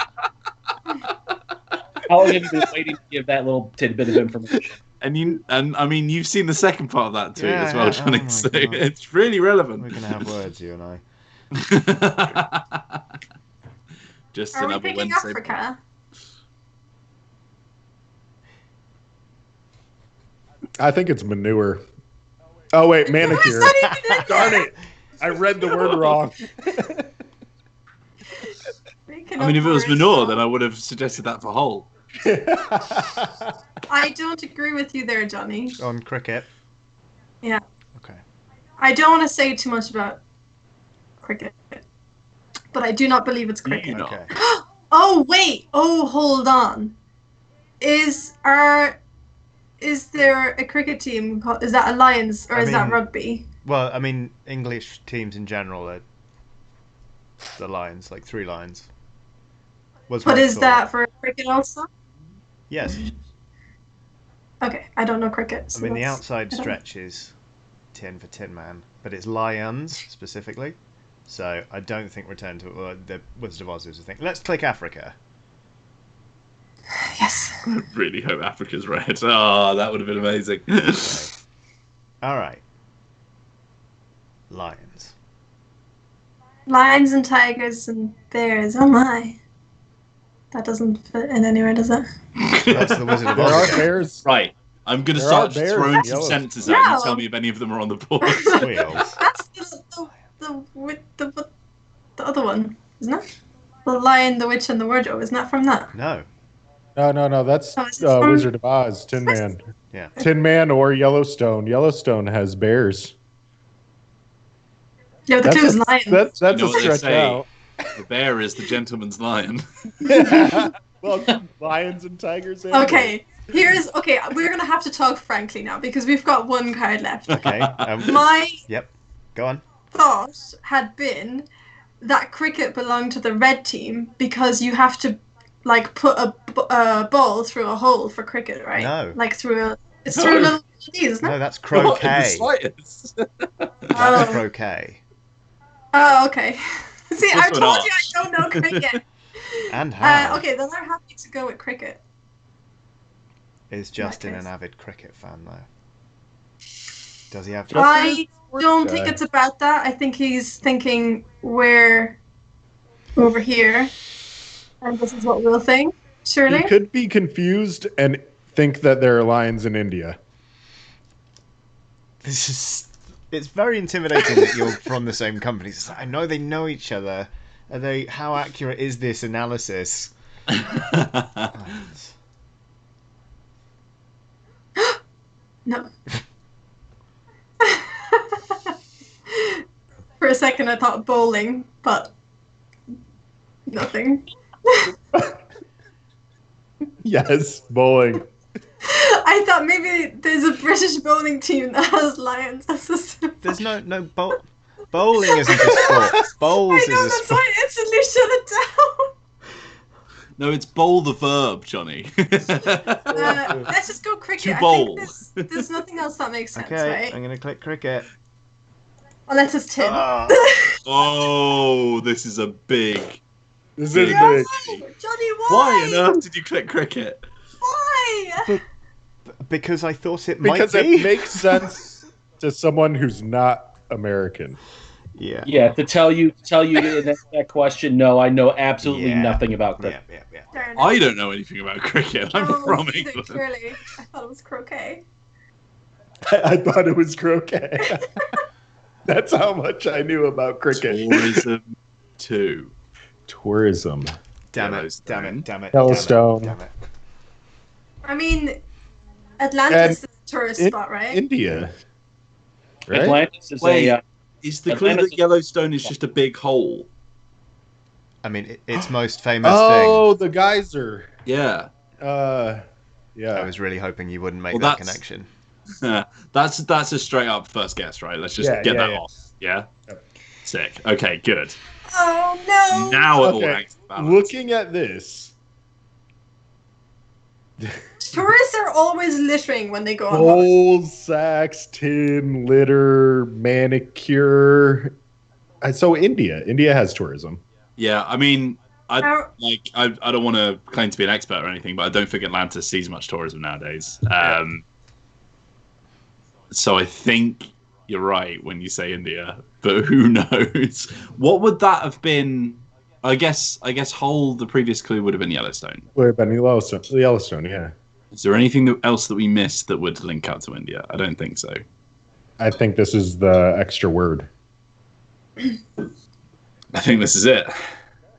How long have you been waiting to give that little tidbit of information? and I mean, you've seen the second part of that tweet Yeah, as well, yeah. Johnny. Oh my So God. it's really relevant. We're gonna have words, you and I. Just Are we another picking Wednesday. Africa? I think it's manure. Oh wait, manicure. What is that even in Darn there? it! I read the word wrong. Making I mean, up if it was words. manure, then I would have suggested that for whole. I don't agree with you there, Johnny. On cricket. Yeah. Okay. I don't want to say too much about cricket, but I do not believe it's cricket. You know. Okay. Oh wait! Oh, hold on. Is there a cricket team? Is that a Lions or I is that mean, rugby? Well, I mean, English teams in general are the Lions, like 3 Lions. Was But my is thought. that for cricket also? Yes. Okay, I don't know cricket. I so mean, the that's- outside I don't- stretch is Tin for Tin Man, but it's Lions specifically. So I don't think Return to the Wizard of Oz is a thing. Let's click Africa. Yes. I really hope Africa's red. Oh, that would have been amazing. All right. Lions. Lions and tigers and bears. Oh my. That doesn't fit in anywhere, does it? That's the Wizard of There Oz. are again. bears. Right. I'm going to There start are bears throwing in some yellow. sentences out. You No. tell me if any of them are on the board. Wheels. That's the other one, isn't it? The Lion, the Witch, and the Wardrobe. Isn't that from that? No. No. That's Oh, is it from- Wizard of Oz, Tin Man. Yeah. Tin Man or Yellowstone. Yellowstone has bears. Yeah, the That's clue is a- lion. That's You know a what they stretch say? out. The bear is the gentleman's lion. Well, lions and tigers. And Okay, we're gonna have to talk frankly now because we've got one card left. Okay. My Yep. Go on. thought had been that cricket belonged to the red team because you have to like put a ball through a hole for cricket, right? No. Like it's through No. little these, isn't No, it? that's Not in the croquet. slightest. That's Oh. croquet. Oh, okay. See, I This one told off. you I don't know cricket. And how Okay, then I'm happy to go with cricket. is Justin case. an avid cricket fan, though? Does he have Justin I is a sports don't guy. think it's about that. I think he's thinking we're over here, and this is what we'll think. He Surely. could be confused and think that there are lions in India. It's very intimidating that you're from the same company. It's like, I know they know each other. Are they? How accurate is this analysis? No. For a second, I thought bowling, but nothing. Yes, bowling. I thought maybe there's a British bowling team that has lions as a sport. There's no bowling isn't a sport. Bowls I know, is a that's sport. why I instantly shut it down. No, it's bowl the verb, Johnny. Let's just go cricket. To I bowl. think there's nothing else that makes sense, Okay, right? I'm gonna click cricket. Unless it's tin. Oh, this is a big. This is Big. big. No! Johnny, Why why? on earth did you click cricket? Why? Because I thought it might Because be. it makes sense to someone who's not American. Yeah. Yeah, to tell you that question, no, I know absolutely Yeah. nothing about cricket. Yeah. Fair enough. I don't know anything about cricket. I'm Oh, from neither, England. clearly. I thought it was croquet. I thought it was croquet. That's how much I knew about cricket. Tourism 2. Tourism. Damn it! Yellowstone. Damn it! Yellowstone. Damn it! I mean, Atlantis is a tourist in- spot, right? India. Right? Atlantis is Wait. a Is the clue Atlantis that is- Yellowstone is just a big hole? I mean, its most famous Oh, the geyser. Yeah. thing. I Yeah. was really hoping you wouldn't make Well, that that's- connection. that's a straight up first guess, right? Let's just Yeah, get yeah, that yeah. off. Yeah? Yep. Sick. Okay, good. Oh no! Now it all Okay. hangs balance. Looking at this, Tourists are always littering when they go on holiday. old sacks, tin, litter, manicure. So India has tourism. Yeah, I mean, How- I don't want to claim to be an expert or anything, but I don't think Atlantis sees much tourism nowadays. So I think you're right when you say India, but who knows? What would that have been? I guess whole the previous clue would have been Yellowstone. Would have been Yellowstone, yeah. Is there anything else that we missed that would link out to India? I don't think so. I think this is the extra word. I think this is it.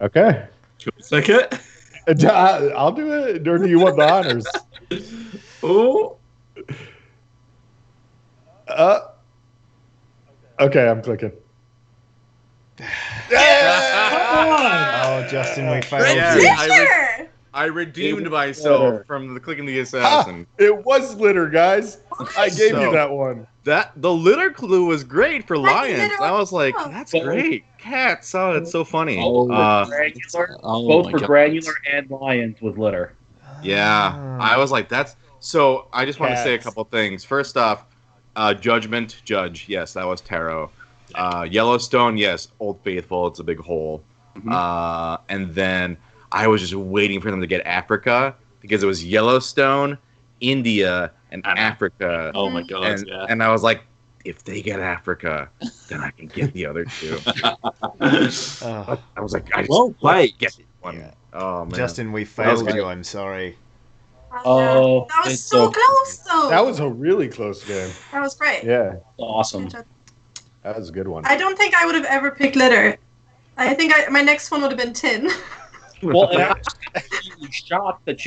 Okay. Should we take it? I'll do it. Or do you want the honors? Oh, Okay, I'm clicking. Oh, Justin, we failed Yeah. you. Litter! I redeemed Litter. myself from the clicking the assassin. It was litter, guys. I gave So- you that one. That the litter clue was great for I think lions. litter I was- was like, oh. that's great. Cats, oh, that's so funny. both Uh, for granular, oh both my for God. granular and lions with litter. yeah, I was like, that's so. I just want to say a Cats. couple things. First off, judgment, judge. Yes, that was tarot. Yellowstone, yes, Old Faithful. It's a big hole. Mhm. And then I was just waiting for them to get Africa because it was Yellowstone, India, and And- Africa. Oh my God! and, Yeah. and I was like, if they get Africa, then I can get the other two. Oh, I was like, I just Well played. get one. Yeah. Oh man, Justin, we was failed great. you. I'm sorry. Oh, that was it's so so- close, though. That was a really close game. That was great. Yeah, Awesome. that was a good one. I don't think I would have ever picked litter. I think my next one would have been tin. Well, and I was completely shocked that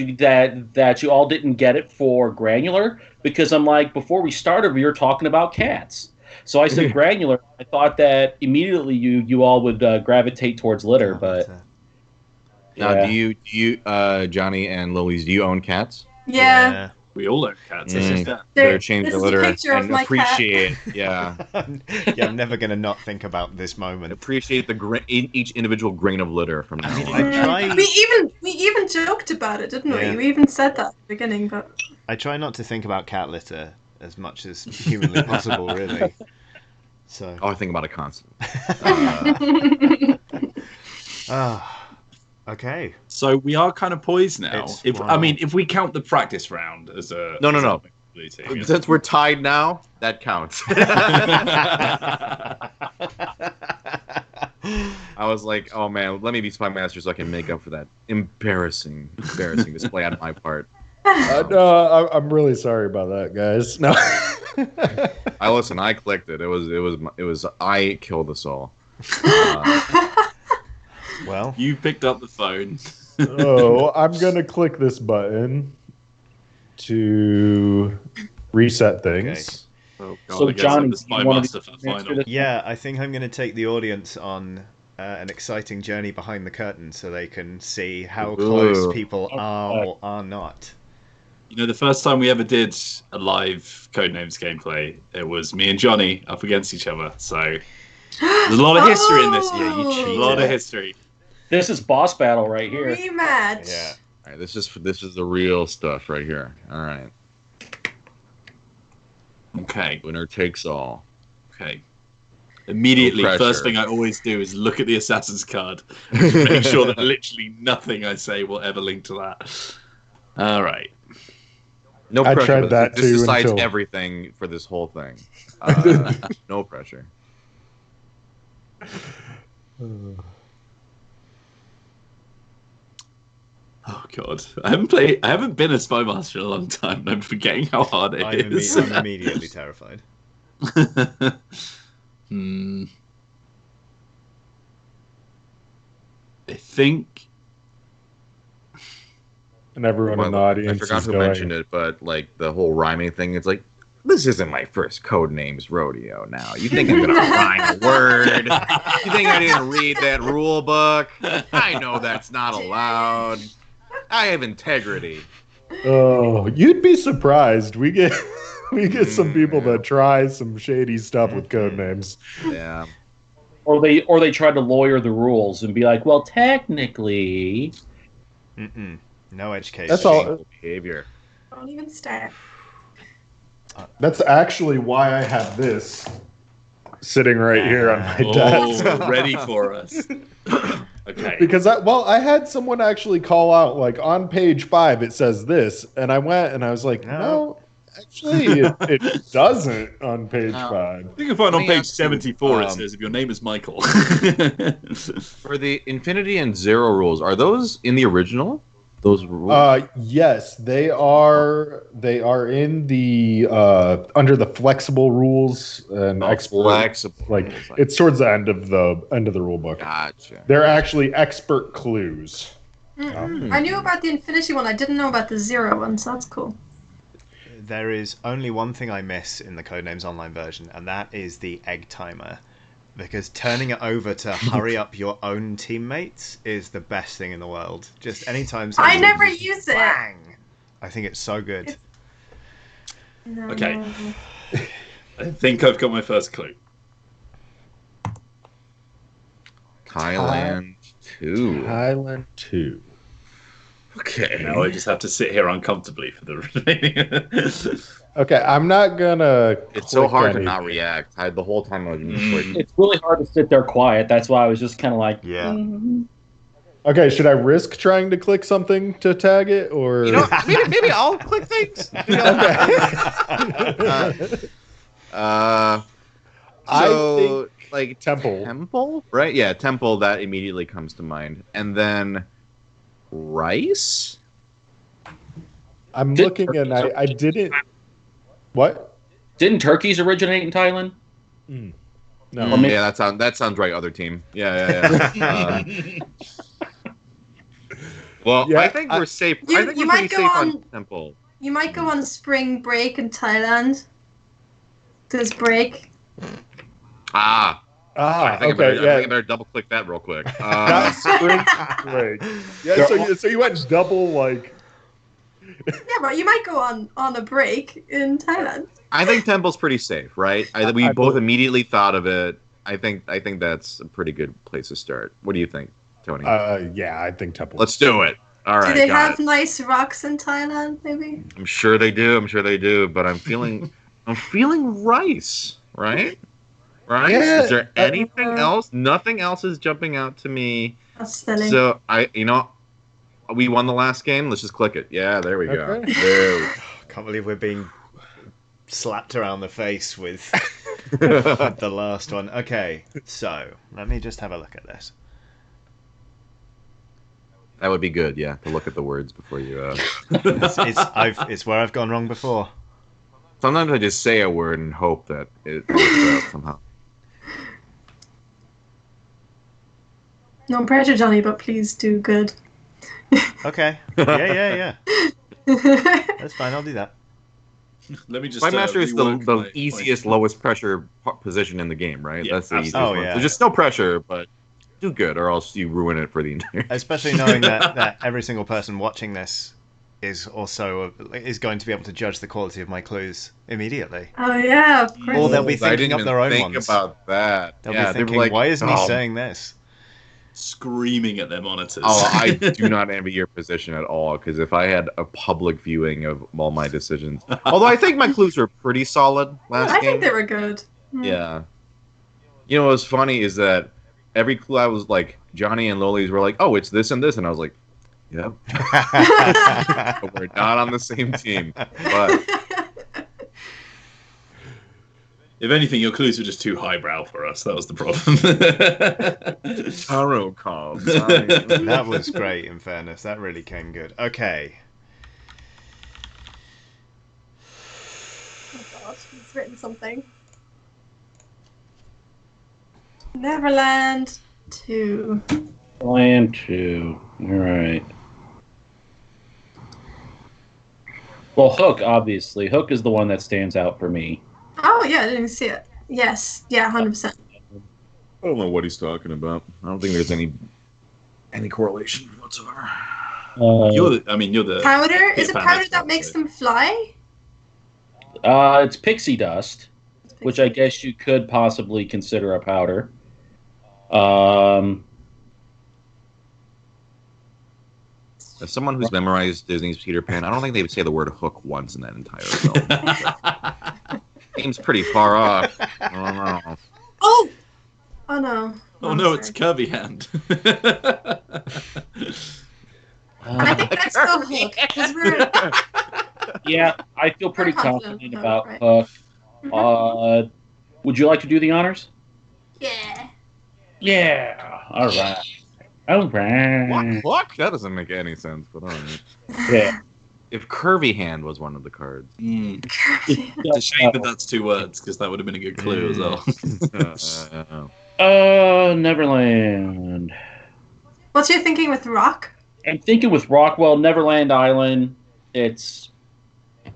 you all didn't get it for granular because I'm like, before we started, we were talking about cats. So I said granular. I thought that immediately you all would gravitate towards litter, but Now, yeah. do you, Johnny and Louise, do you own cats? Yeah. We all own cats. It's just that. Better change this the is a litter picture of and my appreciate. Yeah, Yeah, I'm never gonna not think about this moment. appreciate each individual grain of litter from now mean, on. I try- We even joked about it, didn't Yeah. we? We even said that at the beginning, but I try not to think about cat litter as much as humanly possible, really. So, Oh, I think about it constantly. okay. So we are kind of poised now. It's If wow. if we count the practice round as a No. as a blue team, yeah. Since we're tied now, that counts. I was like, oh man, let me be Spy Master so I can make up for that embarrassing display on my part. No, I'm really sorry about that, guys. No. I clicked it. It was I killed us all. Well, You picked up the phone. Oh, I'm gonna click this button to reset things. Oh, God, So, I guess Johnny, I'm the Spy you wanna Master for be final. next to this? yeah, I think I'm going to take the audience on an exciting journey behind the curtain so they can see how close Ooh. people are or are not. You know, the first time we ever did a live Codenames gameplay, it was me and Johnny up against each other. So there's a lot of history in this. Yeah, you Oh. cheated. A lot of history. This is boss battle right here. Rematch. Yeah. All right, this is the real stuff right here. All right, Okay. winner takes all. Okay. Immediately, No pressure. first thing I always do is look at the Assassin's card. Make sure that literally nothing I say will ever link to that. All right. No I pressure. tried but that this too decides until- everything for this whole thing. No pressure. Oh God, I haven't been a Spy Master in a long time, and I'm forgetting how hard it is. I'm immediately terrified. Hmm. I think. And everyone in the audience I forgot is who going. mentioned it, but like the whole rhyming thing, it's like, this isn't my first Codenames rodeo now. You think I'm gonna rhyme a word? You think I didn't read that rule book? I know that's not allowed. I have integrity. Oh, you'd be surprised. We get some people Yeah. that try some shady stuff with code names. Yeah. Or they try to lawyer the rules and be like, well, technically. No education. That's all. Shameful behavior. Don't even start. That's actually why I have this sitting right here on my desk. Oh, ready for us. Okay. Because I had someone actually call out, like, on page 5 it says this, and I went and I was like, no, actually it doesn't on page 5. You can find on Let me page ask you, 74 it says if your name is Michael. For the Infinity and Zero rules, are those in the original? Those rules? Yes, they are in the under the flexible rules and expert. Flexible. Like rules. it's towards the end of the rule book. Gotcha. They're actually expert clues. I knew about the Infinity one. I didn't know about the Zero one, so that's cool. There is only one thing I miss in the Codenames Online version, and that is the egg timer. Because turning it over to hurry up your own teammates is the best thing in the world. Just anytime I somebody never just use it. bang! I think it's so good. No. Okay. I think I've got my first clue. Thailand 2. Thailand 2. Okay. Now I just have to sit here uncomfortably for the remaining. Okay, I'm not gonna. It's so click hard to anything. not react. The whole time I was It's really hard to sit there quiet. That's why I was just kind of like, Yeah. Okay, should I risk trying to click something to tag it, or You know, maybe I'll click things. So, like Temple. Temple, right? Yeah, Temple. That immediately comes to mind, and then rice. I'm looking and I didn't. What? didn't turkeys originate in Thailand? No. Yeah, that sounds right. Other team. Yeah. Well, Yeah, I think we're safe. You- I think you we're pretty might go safe on on- Temple. You might go on spring break in Thailand. This break. I think I better double click that real quick. Not spring break. Yeah, so you went double like. Yeah, but you might go on a break in Thailand. I think Temple's pretty safe, right? We I both believe- immediately thought of it. I think that's a pretty good place to start. What do you think, Tony? Yeah, I think Temple. Let's do it. All right. Do they got have it. nice rocks in Thailand, maybe? I'm sure they do. But I'm feeling rice, right? Right? Yeah, Is there anything else? Nothing else is jumping out to me. That's silly. So we won the last game. Let's just click it. Yeah, there we go. Okay. There we Can't believe we're being slapped around the face with go. the last one. Okay, so let me just have a look at this. That would be good, yeah, to look at the words before you. It's where I've gone wrong before. Sometimes I just say a word and hope that it works out somehow. No pressure, Johnny, but please do good. Okay. Yeah. That's fine. I'll do that. Let me just. My master is the rework easiest, lowest pressure position in the game, right? Yeah, That's the easiest absolutely. one. Oh, yeah. So just no pressure, but do good, or else you ruin it for the entire. Especially knowing that every single person watching this is also is going to be able to judge the quality of my clues immediately. Oh yeah, of course. Or they'll be I thinking didn't up even their own think ones. about that. They'll Yeah, be they were thinking, like, why isn't he "Oh, saying this? screaming at their monitors. Oh, I do not envy your position at all, because if I had a public viewing of all my decisions, although I think my clues were pretty solid last I game. think they were good. Yeah. You know what's funny is that every clue I was like, Johnny and Loli's were like, oh, it's this and this, and I was like, yep. But we're not on the same team. But If anything, your clues were just too highbrow for us. That was the problem. tarot cards. That was great, in fairness. That really came good. Okay. Oh god, he's written something. Neverland 2. Land 2. All right. Well, Hook, obviously. Hook is the one that stands out for me. Oh yeah, I didn't see it. Yes, yeah, 100%. I don't know what he's talking about. I don't think there's any correlation whatsoever. you're the. Powder? Is it fan powder expert, that makes so- them fly? It's pixie dust, which I guess you could possibly consider a powder. As someone who's memorized Disney's Peter Pan, I don't think they would say the word hook once in that entire film. Seems pretty far off. I don't know. Oh! Oh no. Oh I'm no, sorry. it's Kirby Hand. I think let's go Hook. 'Cause we're... Yeah, I feel pretty We're confident confident in about Hook, Hook. Mhm. Would you like to do the honors? Yeah. Yeah. All right. All right. What? That doesn't make any sense, but all right. Yeah. If Curvy Hand was one of the cards. It's a shame that that's two words, because that would have been a good clue as well. Neverland. What's your thinking with rock? I'm thinking with Rockwell, Neverland Island. It's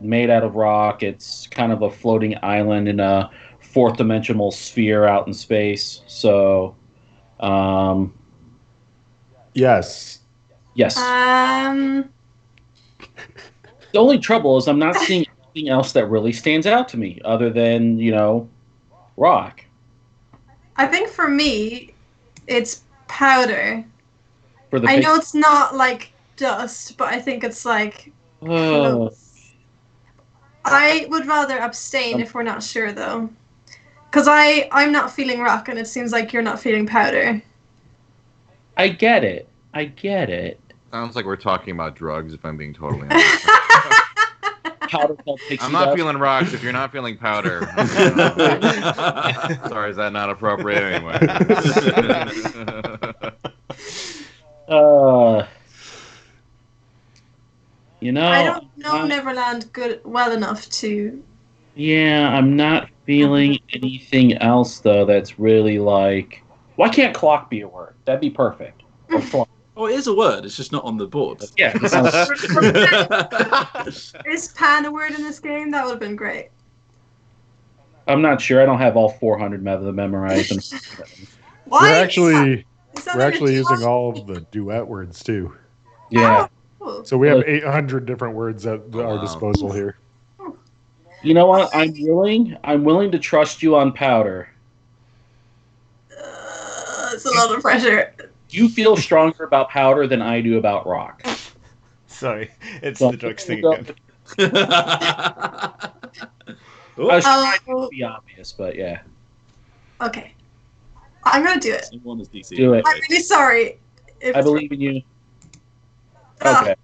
made out of rock. It's kind of a floating island in a fourth dimensional sphere out in space. So, Yes. yes. Um, The only trouble is I'm not seeing anything else that really stands out to me other than, rock. I think for me, it's powder. For the I big- know it's not like dust, but I think it's like close. I would rather abstain if we're not sure, though. Because I'm not feeling rock, and it seems like you're not feeling powder. I get it. I get it. Sounds like we're talking about drugs, if I'm being totally honest. Powder called pixie I'm not dust. feeling rocks if you're not feeling powder. Sorry, is that not appropriate anyway? I don't know I'm- Neverland well enough to. Yeah, I'm not feeling anything else though. That's really like. Why can't clock be a word? That'd be perfect. Or clock. Oh, it is a word. It's just not on the board. Yeah. Is pan a word in this game? That would have been great. I'm not sure. I don't have all 400 of them memorized. Why? We're actually Is that we're like a actually using duo? all of the duet words too. Yeah. Oh, So we have 800 different words at Oh, our wow. disposal here. You know what? I'm willing to trust you on powder. it's a lot of pressure. You feel stronger about powder than I do about rock. Sorry, it's So- the drugs thing again. I was trying to Oh, be obvious, but yeah. okay. I'm gonna do it. Someone is DC. Do it. I'm really sorry. If I believe in you. Ah, Okay.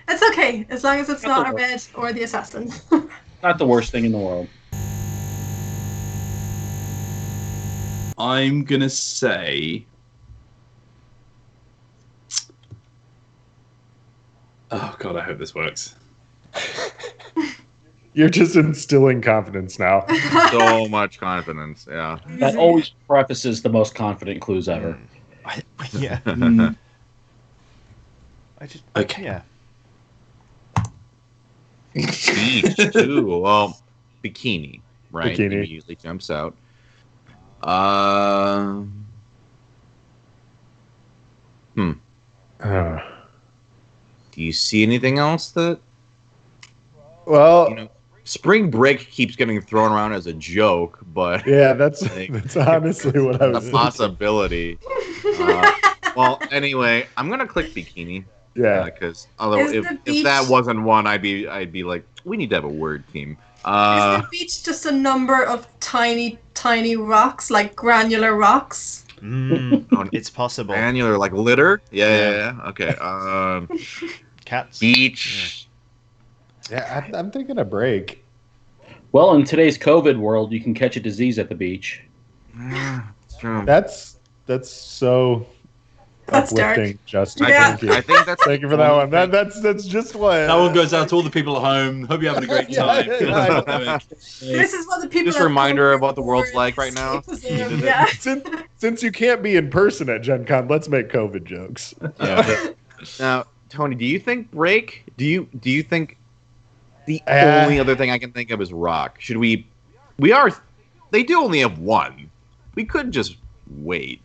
It's okay, as long as it's Not not the a red or the assassin. Not the worst thing in the world. I'm gonna say Oh god, I hope this works. You're just instilling confidence now. So much confidence. Yeah. That always prefaces the most confident clues ever. Yeah. Mm. I just. Okay. Yeah. Beach too. Well, bikini, right? Bikini. Immediately jumps out. Uh, Uh, do you see anything else that well, you know? Spring break keeps getting thrown around as a joke, but yeah, that's Like, honestly what I a was thinking. possibility. Well, anyway, I'm gonna click bikini. Yeah. Because although Is the if that beach- wasn't one, I'd be like, we need to have a word team. Is the beach just a number of tiny, tiny rocks, like granular rocks? It's possible. Granular, like litter. Yeah. Yeah. Okay. Cats. Beach. Yeah, I'm thinking a break. Well, in today's COVID world, you can catch a disease at the beach. Yeah, it's true. That's so That's dark. uplifting, Justin. Yeah. Thank you. I think that's Thank you for that one. That's just what. That one goes out to all the people at home. Hope you're having a great time. Yeah. This is what the people. Just a at reminder home of what the world's report. like right now. Yeah. Since you can't be in person at Gen Con, let's make COVID jokes. Yeah. Now, Tony, do you think break? Do you think the Uh, only other thing I can think of is rock? Should we? We are. They do only have one. We could just wait,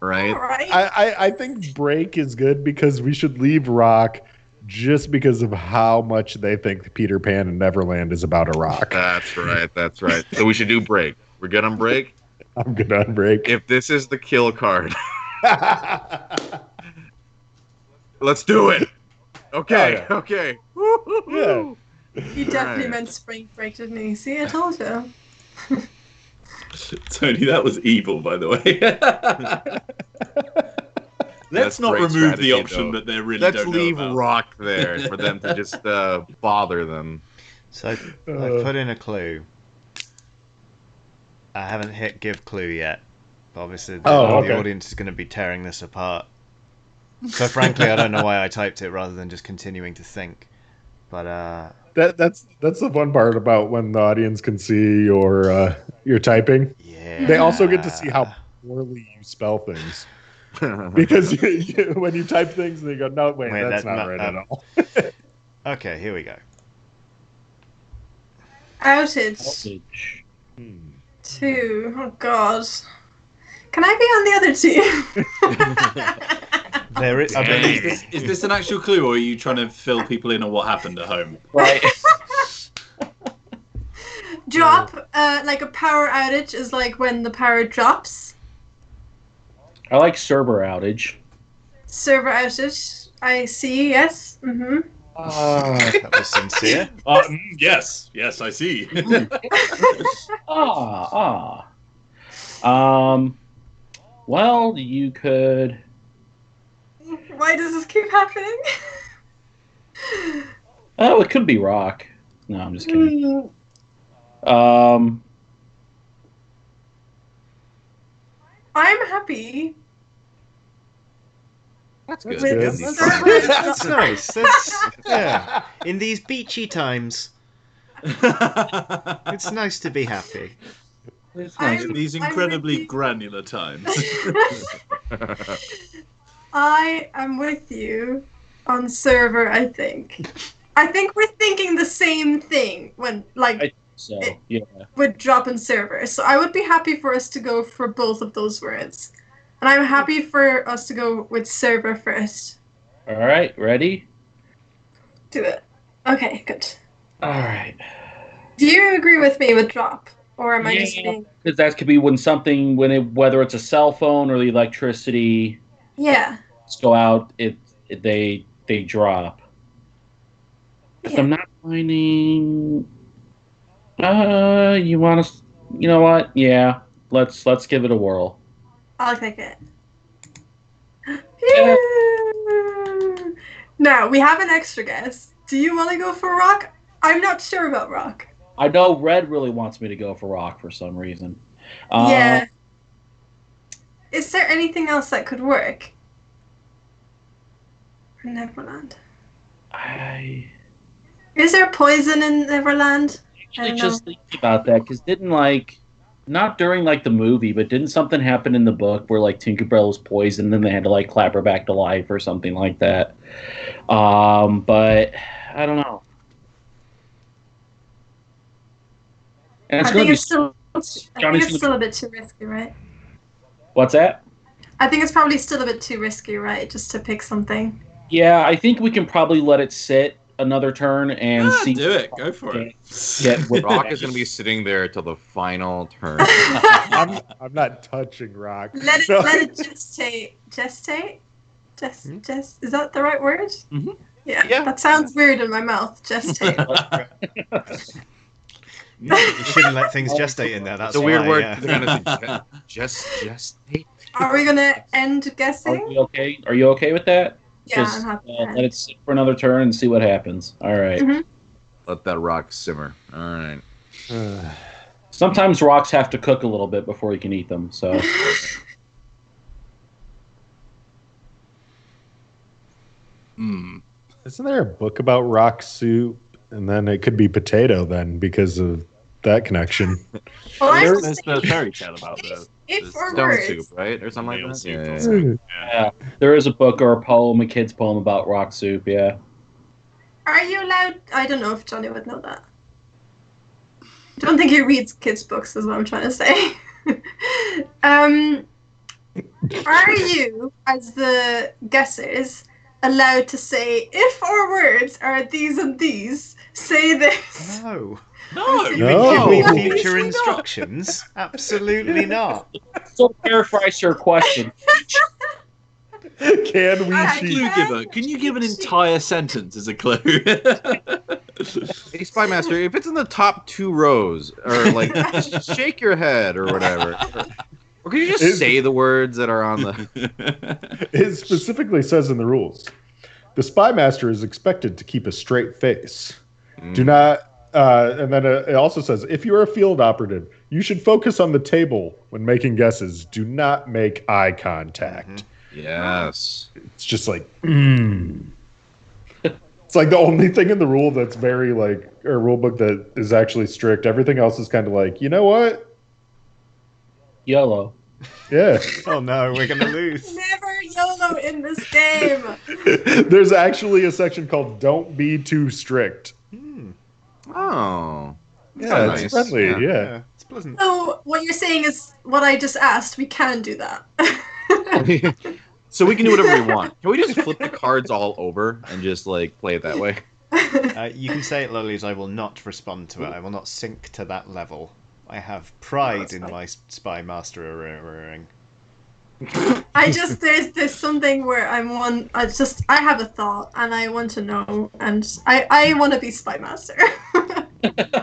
right? All right. I think break is good because we should leave rock just because of how much they think Peter Pan and Neverland is about a rock. That's right. That's right. So we should do break. We're good on break. I'm good on break. If this is the kill card, let's do it. Okay. Oh, Okay. Yeah. He definitely Right. meant spring break, didn't he? See, I told you. Tony, that was evil, by the way. Let's That's not great remove strategy, the option though. that they really Let's don't leave know about. rock there for them to just bother them. So I put in a clue. I haven't hit give clue yet. But obviously, the okay. audience is going to be tearing this apart. So frankly, I don't know why I typed it rather than just continuing to think. But That's the fun part about when the audience can see your typing. yeah, They also get to see how poorly you spell things. Because when you type things and they go, no, wait, Wait, that's that's not not- right at all. Okay, here we go. Outage. Outage. 2. Oh, God. Can I be on the other team? There is. I Dang. believe Is this an actual clue, or are you trying to fill people in on what happened at home? Right. Drop, like a power outage is like when the power drops. I like server outage. Server outage. I see, yes. Mm-hmm. that was sincere. Yes, I see. Well, you could. Why does this keep happening? Oh, it could be rock. No, I'm just kidding. I'm happy. That's good. good. With That's nice. That's, yeah. In these beachy times, it's nice to be happy. In these I'm incredibly with you. granular times. I am with you on server, I think. I think we're thinking the same thing when, like, So, yeah. with drop and server. So I would be happy for us to go for both of those words. And I'm happy for us to go with server first. All right, ready? Do it. Okay, good. All right. Do you agree with me with drop? Or am I just Yeah. being... Because that could be whether it's a cell phone or the electricity Yeah. go out, they drop. If Yeah. I'm not finding, you want to, you know what? Yeah, let's give it a whirl. I'll take it. Phew. Now, we have an extra guess. Do you want to go for rock? I'm not sure about rock. I know Red really wants me to go for rock for some reason. Yeah. Is there anything else that could work? For Neverland. I Is there poison in Neverland? I actually don't just thinking about that because didn't not during like the movie, but didn't something happen in the book where like Tinkerbell was poisoned and then they had to like clap her back to life or something like that? But I don't know. And it's I going think to be it's still. I think Johnny's it's still a bit too risky, right? what's that? I think it's probably still a bit too risky, right? Just to pick something. Yeah, I think we can probably let it sit another turn and see. Do it. Go for it. Get with Rock is going to be sitting there till the final turn. I'm not touching Rock. Let it gestate. Gestate? Is that the right word? Mhm. Yeah. That sounds weird in my mouth. Gestate. You shouldn't let things gestate in there. That's It's a weird why, word. yeah. They're gonna just Are we gonna end Are guessing? you okay? Are you okay with that? Yeah, Just I'm happy. let it sit for another turn and see what happens. All right. Mhm. let that rock simmer. All right. Sometimes rocks have to cook a little bit before you can eat them. So Mm. Isn't there a book about rock soup? And then it could be potato then because of that connection. Well, I was There's the thinking, fairy tale about the if or Stone words. soup, right, or something Nail like that. soup Yeah, or yeah, something. yeah, there is a book or a poem, a kid's poem about rock soup. Yeah. Are you allowed? I don't know if Johnny would know that. I don't think he reads kids' books, is what I'm trying to say. Are you, as the guessers, allowed to say, if our words are these and these, say this? No. No. You mean give me No. future instructions? Absolutely not. So to paraphrase your question, Can we I- cheat? Clue giver. Can you give an entire sentence as a clue? Hey, Spy Master, if it's in the top 2 rows, or like, just shake your head or whatever. Or can you just Is- say the words that are on the? It specifically says in the rules, the spy master is expected to keep a straight face. Do not. And then it also says, if you're a field operative, you should focus on the table when making guesses. Do not make eye contact. Yes. It's just like, It's like the only thing in the rule that's very like, or rule book that is actually strict. Everything else is kind of like, you know what? YOLO. Yeah. Oh no, we're gonna lose. Never YOLO in this game. There's actually a section called "Don't be too strict." Oh. Yeah, Nice. it's friendly. Yeah. Yeah. It's pleasant. So what you're saying is what I just asked. We can do that. So we can do whatever we want. Can we just flip the cards all over and just like play it that way? You can say it, Lollies. I will not respond to it. I will not sink to that level. I have pride in my spy master-ing. There's something where I have a thought and I want to know and I want to be spy master.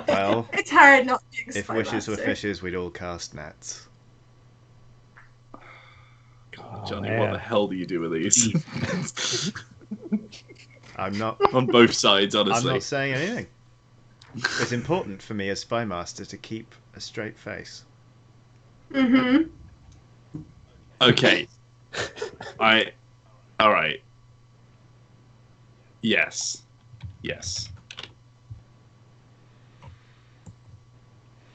Well, It's hard not being spy if wishes master. were fishes, we'd all cast nets. God, Johnny, man. what the hell do you do with these? I'm not. On both sides, I'm honestly. not saying anything. It's important for me as spy master to keep a straight face. Mm-hmm. Okay. All right. Yes.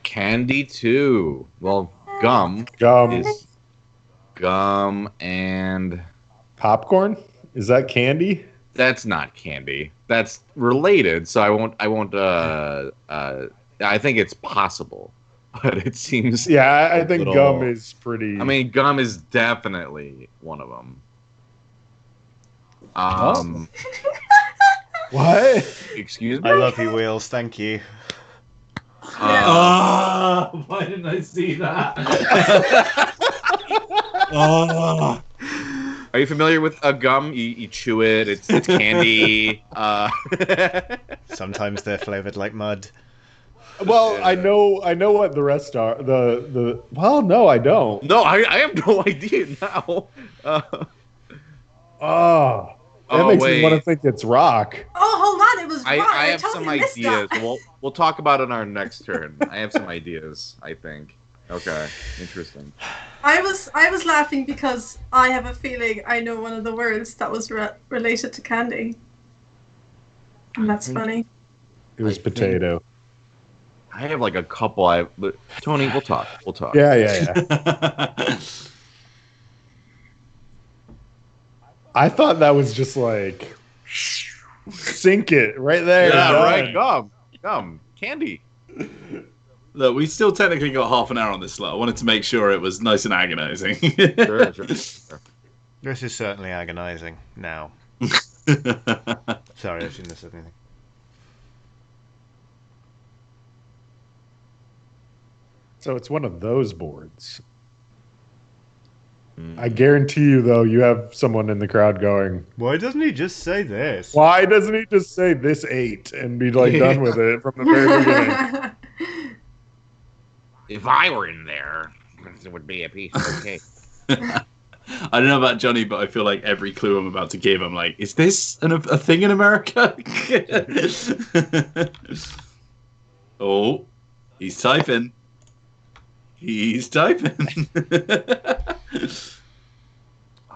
Candy too. Well, gum is gum, and Popcorn? Is that candy? that's not candy. That's related, so I won't. I think it's possible, but it seems. Yeah, I think little- gum is pretty. I mean, gum is definitely one of them. what? Excuse me. I love you, Wheels. Thank you. Oh, why didn't I see that? Oh. Are you familiar with a gum? You chew it. It's candy. Sometimes they're flavored like mud. Well, I know what the rest are. The well, no, I don't. No, I have no idea now. That makes me want to think it's rock. Oh, hold on, it was wrong. I have totally some missed ideas. that. We'll talk about it on our next turn. I have some ideas. I think. Okay, interesting. I was laughing because I have a feeling I know one of the words that was related to candy. That's funny. It was I think- potato. I have like a couple. But Tony, we'll talk. We'll talk. Yeah. I thought that was just like sink it right there. Yeah, done. right. Gum, candy. Look, we still technically got half an hour on this slot. I wanted to make sure it was nice and agonizing. Sure. This is certainly agonizing now. Sorry, I shouldn't have said anything. So it's one of those boards. Mm. I guarantee you, though, you have someone in the crowd going, Why doesn't he just say this? why doesn't he just say this 8 and be like done with it from the very beginning? If I were in there, it would be a piece of cake. I don't know about Johnny, but I feel like every clue I'm about to give, I'm like, is this a thing in America? Oh, he's typing. He's typing.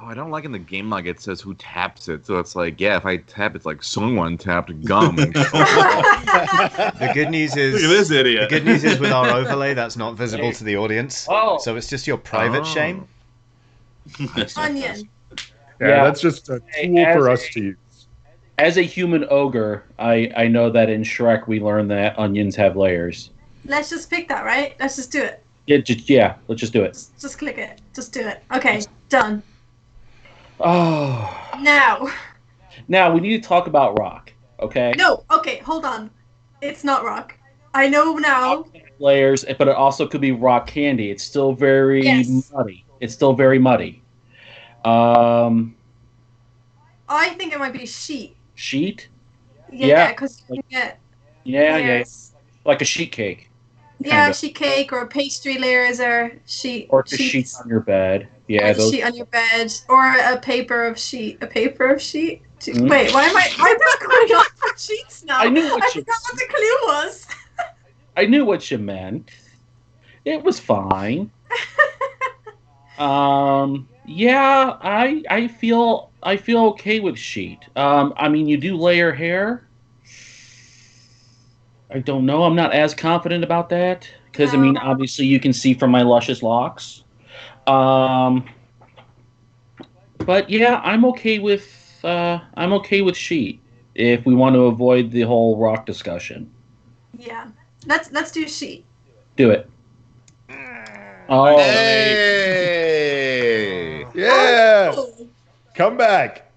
Oh, I don't like in the game log it says who taps it. So it's like, yeah, if I tap, it's like someone tapped gum. The good news is Look at this idiot. The good news is with our overlay, that's not visible to the audience. Oh. So it's just your private Oh. shame. Onion. Yeah, that's just a tool for us to use. As a human ogre, I know that in Shrek we learned that onions have layers. Let's just pick that, right? Let's just do it. Let's just do it. Just click it. Just do it. Okay, done. Oh. Now. We need to talk about rock, okay? No, okay, hold on. It's not rock. I know now. Layers, but it also could be rock candy. It's still very Yes. muddy. It's still very muddy. I think it might be sheet. Sheet? Yeah, Yeah. because you can get Yeah, layers. like a sheet cake. Yeah, kinda. sheet cake or pastry layers or sheet. Or just sheets. sheets on your bed. Yeah, Or a those. sheet on your bed, or a paper of sheet. A paper of sheet. Mm. Wait, why am I going on for sheets now? I knew what I you- forgot what the clue was. I knew what you meant. It was fine. Yeah, I feel okay with sheet. I mean, you do layer hair. I don't know. I'm not as confident about that because I mean, No. obviously, you can see from my luscious locks. But yeah, I'm okay with sheet if we want to avoid the whole rock discussion. Yeah, let's do sheet. Do it. Oh, Hey! Yeah! Oh, Come back.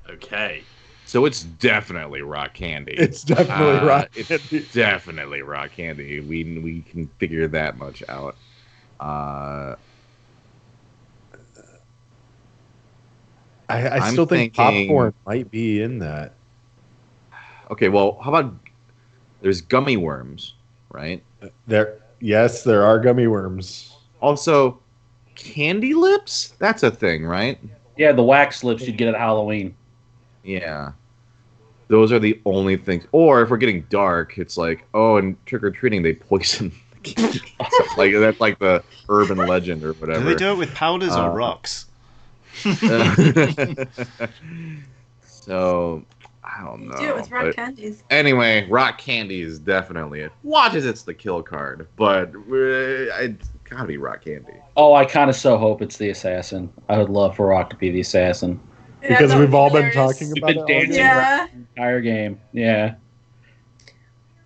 Okay. So it's definitely rock candy. It's definitely rock It's candy. definitely rock candy. We can figure that much out. I I'm still think thinking- popcorn might be in that. Okay, well, how about there's gummy worms, right? Yes, there are gummy worms. Also, candy lips? That's a thing, right? yeah, the wax lips you'd get at Halloween. Yeah. Those are the only things. Or if we're getting dark, it's like, oh, in trick or treating they poison the candy. Like that's like the urban legend or whatever. Do they do it with powders or rocks? So I don't know. do it with rock but candies. anyway, rock candy is definitely it. Watch as it's the kill card, but it's gotta be rock candy. Oh, I kind of so hope it's the assassin. I would love for Rock to be the assassin. Yeah, Because that would we've be all been hilarious. talking We've about been it all dancing day. Yeah. the entire game. Yeah.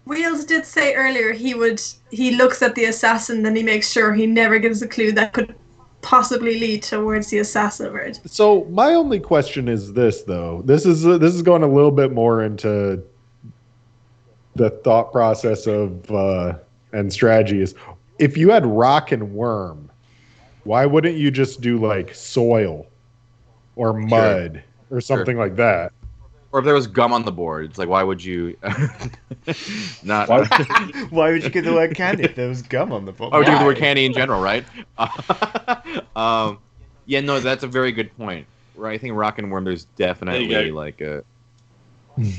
Wheels did say earlier he looks at the assassin, then he makes sure he never gives a clue that could possibly lead towards the assassin word. So my only question is this, though. This is going a little bit more into the thought process of and strategy. Is if you had rock and worm, why wouldn't you just do like soil or mud or something like that? Or if there was gum on the board, it's like, why would you not? Why- Why would you give the word candy if there was gum on the bottom? I would do the Why? word candy in general, right? Yeah, no, that's a very good point. Right, I think rock and worm. There's There definitely you go. like a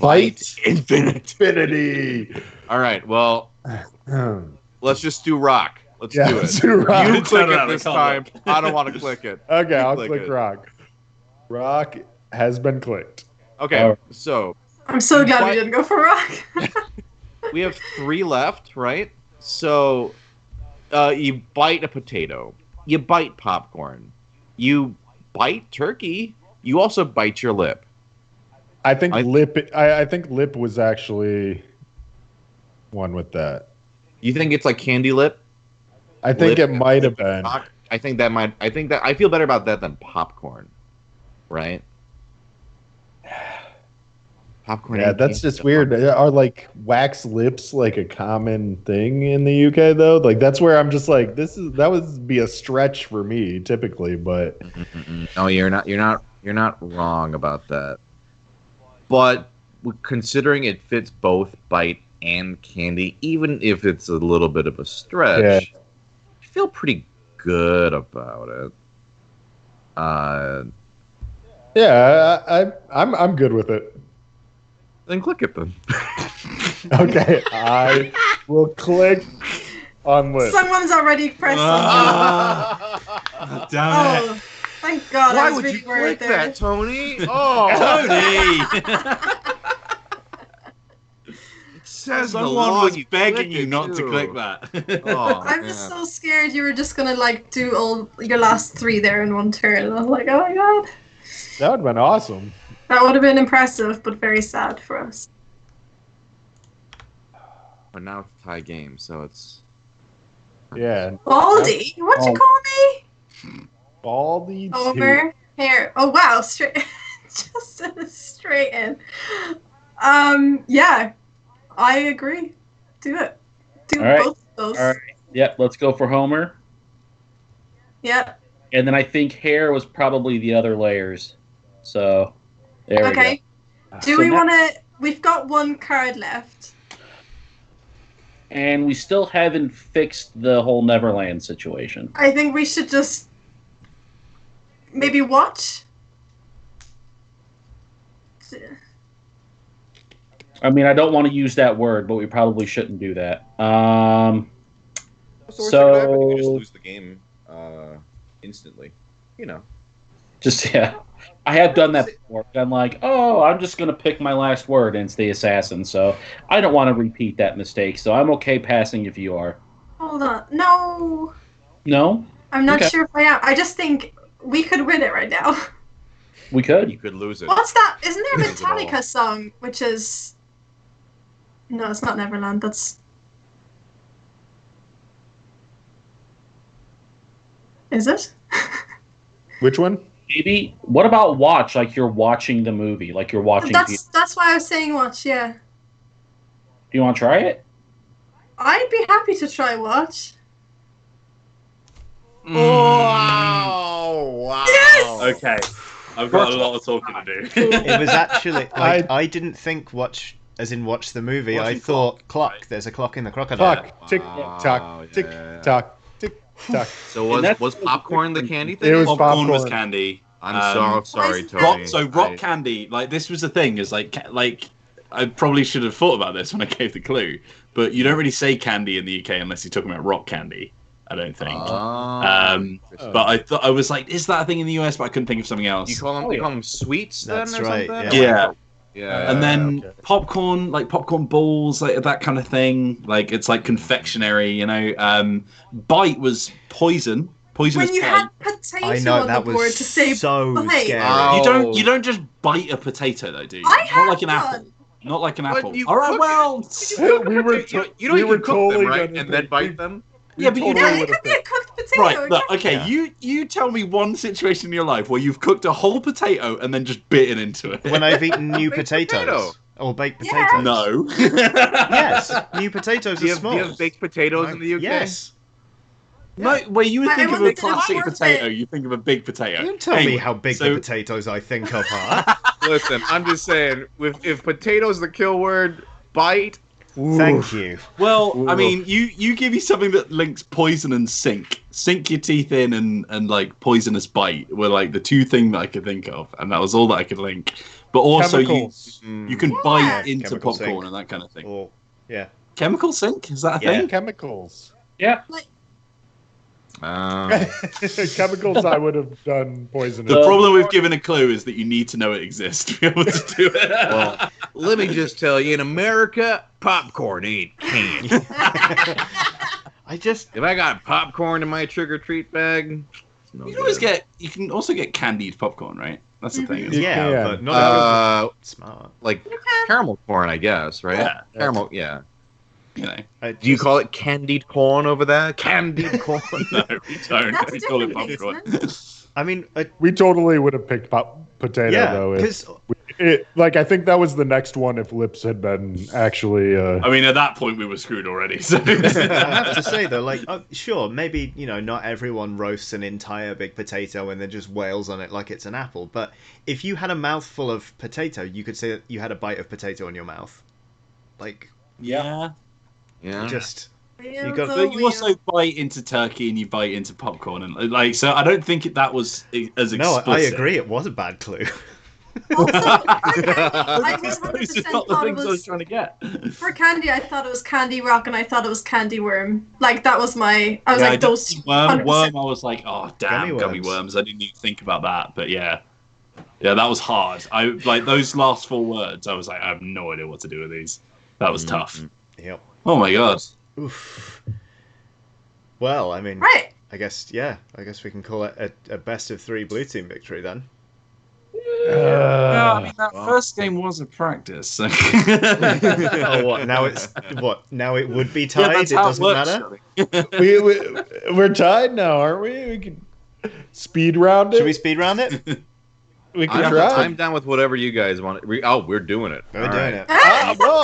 Bite infinity. All right, well, let's just do rock. Let's Yeah, do let's it. do rock. You Turn click around, it this I time. can't I don't want to click it. Okay, I'll Click click it. rock. Rock has been clicked. Okay, Alright. so I'm so glad we But- didn't go for rock. We have 3 left, right? So, you bite a potato. You bite popcorn. You bite turkey. You also bite your lip. I think lip. I think lip was actually one with that. You think it's like candy lip? I think Lip it might have and been. rock? I think I feel better about that than popcorn, right? Popcorn. Yeah, and that's candy. just weird. Are like wax lips like a common thing in the UK though? Like that's where I'm just like, that would be a stretch for me typically, but No, you're not wrong about that. But considering it fits both bite and candy, even if it's a little bit of a stretch, I feel pretty good about it. yeah, I'm good with it. Then click it then. Okay, I will click on lip. Someone's already pressed something. Damn it. Oh, thank God! I Why was would really you worried click there. that, Tony? Oh, Tony! it says in the Someone log was you begging clicked you it, not to too. click that. Oh, I man. was so scared you were just gonna like do all your last 3 there in one turn. I was like, oh my God, That would have been awesome. that would have been impressive, but very sad for us. But now it's a tie game, so it's Yeah, Baldy, what'd you call me? Baldy too. Over here. Oh wow, straight, just straight in. Yeah, I agree. Do it. Do All right. both of those. All right. Yep, let's go for Homer. Yeah. And then I think hair was probably the other layers. So there Okay. we go. Do So we now- want to? We've got 1 card left. And we still haven't fixed the whole Neverland situation. I think we should just maybe watch. I mean, I don't want to use that word, but we probably shouldn't do that. what's gonna happen? You can just So lose the game instantly. You know. just yeah, I have done that before. I'm like, oh, I'm just gonna pick my last word, and it's the assassin. So I don't want to repeat that mistake. So I'm okay passing if you are. Hold on. No, No, I'm not Okay. sure if I am. I just think we could win it right now. we could. You could lose it. What's that? Isn't there a Lose it all. Metallica song which is? No, it's not Neverland. That's. Is it? Which one? Maybe. What about watch? Like you're watching the movie, like you're watching. That's why I was saying watch. Yeah, Do you want to try it? I'd be happy to try watch. Oh, wow. Yes! Okay. I've got a lot of talking to do. It was actually I- I didn't think watch as in watch the movie. Watching I thought clock, clock. right. There's a clock in the crocodile. Fuck. Tick tock. Wow, Tick yeah. tock. Tick tock. So And that's- was popcorn the candy It thing? was Popcorn was popcorn. candy. I'm so sorry, Rock- Tony. Rock candy, like this was the thing, is like I probably should have thought about this when I gave the clue, but you don't really say candy in the UK unless you're talking about rock candy. I don't think. But I was like, is that a thing in the US? But I couldn't think of something else. You call them, Oh, you yeah. call them sweets then, That's or right, something? yeah. Yeah. And then okay. popcorn, like popcorn balls, like that kind of thing. Like it's like confectionery, you know. Bite was poison. Poisonous When you bite. had potato I know on that the board was to say so bite. scary. Oh. You don't just bite a potato though, do you? I Not like an have apple. done. Not like an But apple. you All right, cook well. We were You know you can cook them, right? And then bite them? Yeah, but you Yeah, don't. it could be a cooked potato. Right, look, okay, Yeah. you tell me one situation in your life where you've cooked a whole potato and then just bitten into it. When I've eaten new Baked potatoes potato. or baked Yeah. potatoes. No. Yes, new potatoes Do you are have, small. do you have baked potatoes in the UK? Yes. No, where you would I think of a wanted to classic worth potato, it. you think of a big potato. Don't tell me Anyway, how big so- the potatoes I think of are. Listen, I'm just saying, if potatoes the kill word, bite. Thank you. Well, I Ooh. mean, you give me something that links poison and sink. Sink your teeth in and like poisonous bite were like the two things that I could think of, and that was all that I could link. But also Chemicals. you can bite Yeah, into chemical popcorn sink. and that kind of thing. Or yeah. Chemical sink? Is that a Yeah. thing? Chemicals. Yeah. Chemicals I would have done poisonous. The So- problem with giving a clue is that you need to know it exists to be able to do it. Well, Let me just tell you, in America, popcorn ain't candy. I just If I got popcorn in my trick or treat bag, it's no You can always good. you can also get candied popcorn, right? That's the thing. You yeah, can. but not everyone's smart. Like You can. caramel corn, I guess, right? Yeah. Caramel, yeah. You know. Do you call it candied corn over there? Candied corn? No, we don't. That's We call it different, popcorn. I mean, We totally would have picked potato yeah, though. because Like I think that was the next one if Lips had been actually. I mean, at that point, we were screwed already. So. I have to say though, like, sure, maybe not everyone roasts an entire big potato and then just wails on it like it's an apple. But if you had a mouthful of potato, you could say that you had a bite of potato in your mouth. Like, Yeah. Yeah. just Wheels got- are But you wheels. also bite into turkey and you bite into popcorn and like so. I don't think that was as explicit. no, I agree. It was a bad clue. Also, I Those are 100% not the thought it things I was was trying to get. for candy. I thought it was candy rock, and I thought it was candy worm. Like that was my. I was like those. worm. 100%. I was like, oh damn, Gummy gummy worms. worms. I didn't even think about that. But yeah, that was hard. I like those last 4 words. I was like, I have no idea what to do with these. That was tough. Yep. Oh my god. Oof. Well, I mean, Right. I guess we can call it a best of 3 blue team victory then. I mean, that first game was a practice. Oh, what? Now it's what? Now it would be tied. that's It how doesn't works, matter. We're tied now, aren't we? We can speed round it. Should we speed round it? We can I'm try. down with whatever you guys want. We're doing it. We're All doing right. it. Well,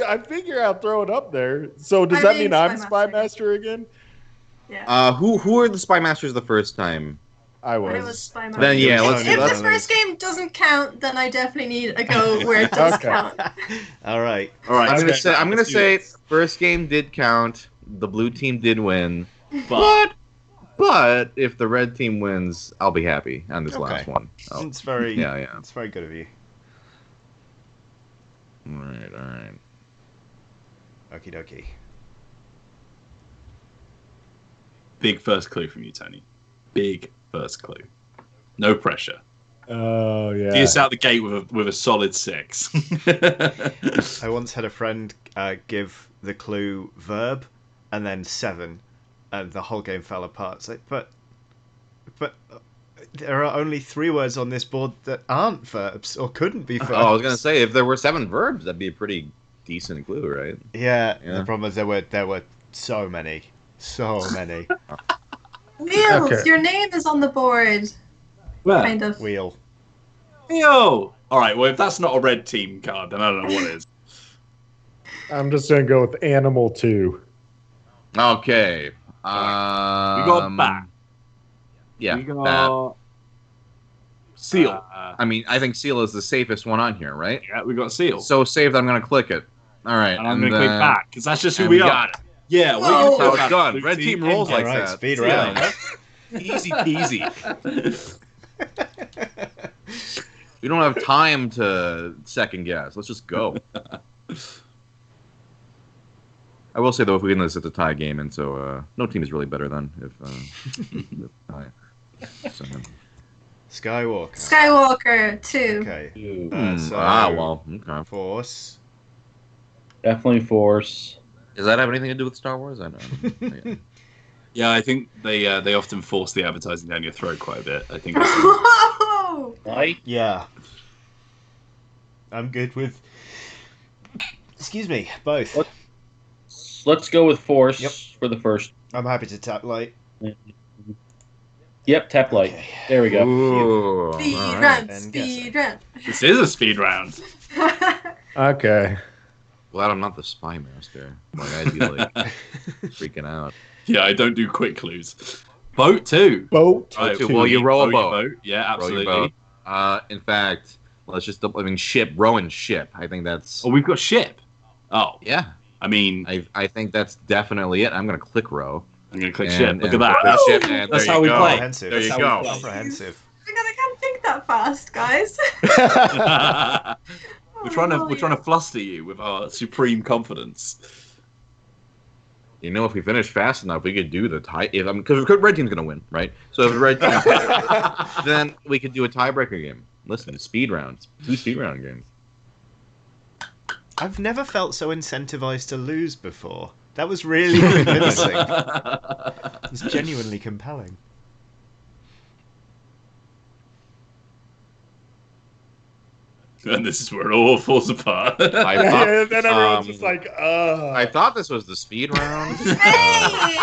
I figure I'll throw it up there. So does I that mean mean I'm Spy Spy Master. Master again? Yeah. Who are the Spy Masters the first time? I I was. was Spy Master. Then yeah, let's If let's- this first game doesn't count, then I definitely need a go where it does Okay. count. All right. All right. I'm gonna let's do say this. first game did count. The blue team did win. But But if the red team wins, I'll be happy on this Okay. last one. Oh. It's very Yeah. It's very good of you. All right. Okie dokie. big first clue from you, Tony. Big first clue. No pressure. Oh yeah. See us out the gate with a solid 6. I once had a friend give the clue verb and then 7, and the whole game fell apart. It's like, but there are only 3 words on this board that aren't verbs or couldn't be verbs. Oh, I was gonna say if there were 7 verbs, that'd be a pretty decent clue, right? Yeah. Yeah. The problem is there were so many. Wheels, Okay. your name is on the board. Where? Kind of. Wheel. Yo! Alright, well, if that's not a red team card, then I don't know what is. I'm just gonna go with Animal 2. Okay. We got bat. Yeah. We bat. got seal. I mean, I think seal is the safest one on here, right? Yeah, we got seal. So safe that I'm gonna click it. All right. and I'm going to click back, because that's just who and we we are. got it. Yeah, Whoa. we're gonna That's how click it's back, done. blue Red team rolls All like right, that. speed Yeah. round. Easy peasy. We don't have time to second guess. Let's just go. I will say though, if we win this, it's a tie game, and so no team is really better than if tie. So, Skywalker. Skywalker 2. Okay. Ooh, So- well, okay. Force. definitely Force. Does that have anything to do with Star Wars? I don't know. Yeah. Yeah, I think they often force the advertising down your throat quite a bit. I think. It's, Whoa! Light. Yeah. I'm good with. Excuse me, both. What? Let's go with Force Yep. for the first. I'm happy to tap light. Yep, tap light. Okay. There we go. Ooh, Speed all right. run, then speed run. this is a speed round. Okay. Glad I'm not the spy master. Like I'd be like freaking out. Yeah, I don't do quick clues. Boat 2. Boat. Right, two. Well, you row a your boat. Yeah, Row your absolutely. boat. In fact, let's just ship, rowing ship. I think that's Oh, we've got ship. Oh, yeah. I mean, I think that's definitely it. I'm gonna click row. I'm gonna click And- ship. Look and at click that. ship, and That's there how you we go. play. Comprehensive. There you That's how go. we play. Comprehensive. Because I can't think that fast, guys. we're trying to fluster you with our supreme confidence. You know, if we finish fast enough, we could do the tie. Because red team's gonna win, right? So if the red team, then we could do a tiebreaker game. Listen, speed rounds, 2 speed round games. I've never felt so incentivized to lose before. That was really convincing. It was genuinely compelling. And this is where it all falls apart. I thought, Yeah, then everyone's just like, I thought this was the speed round. Hey!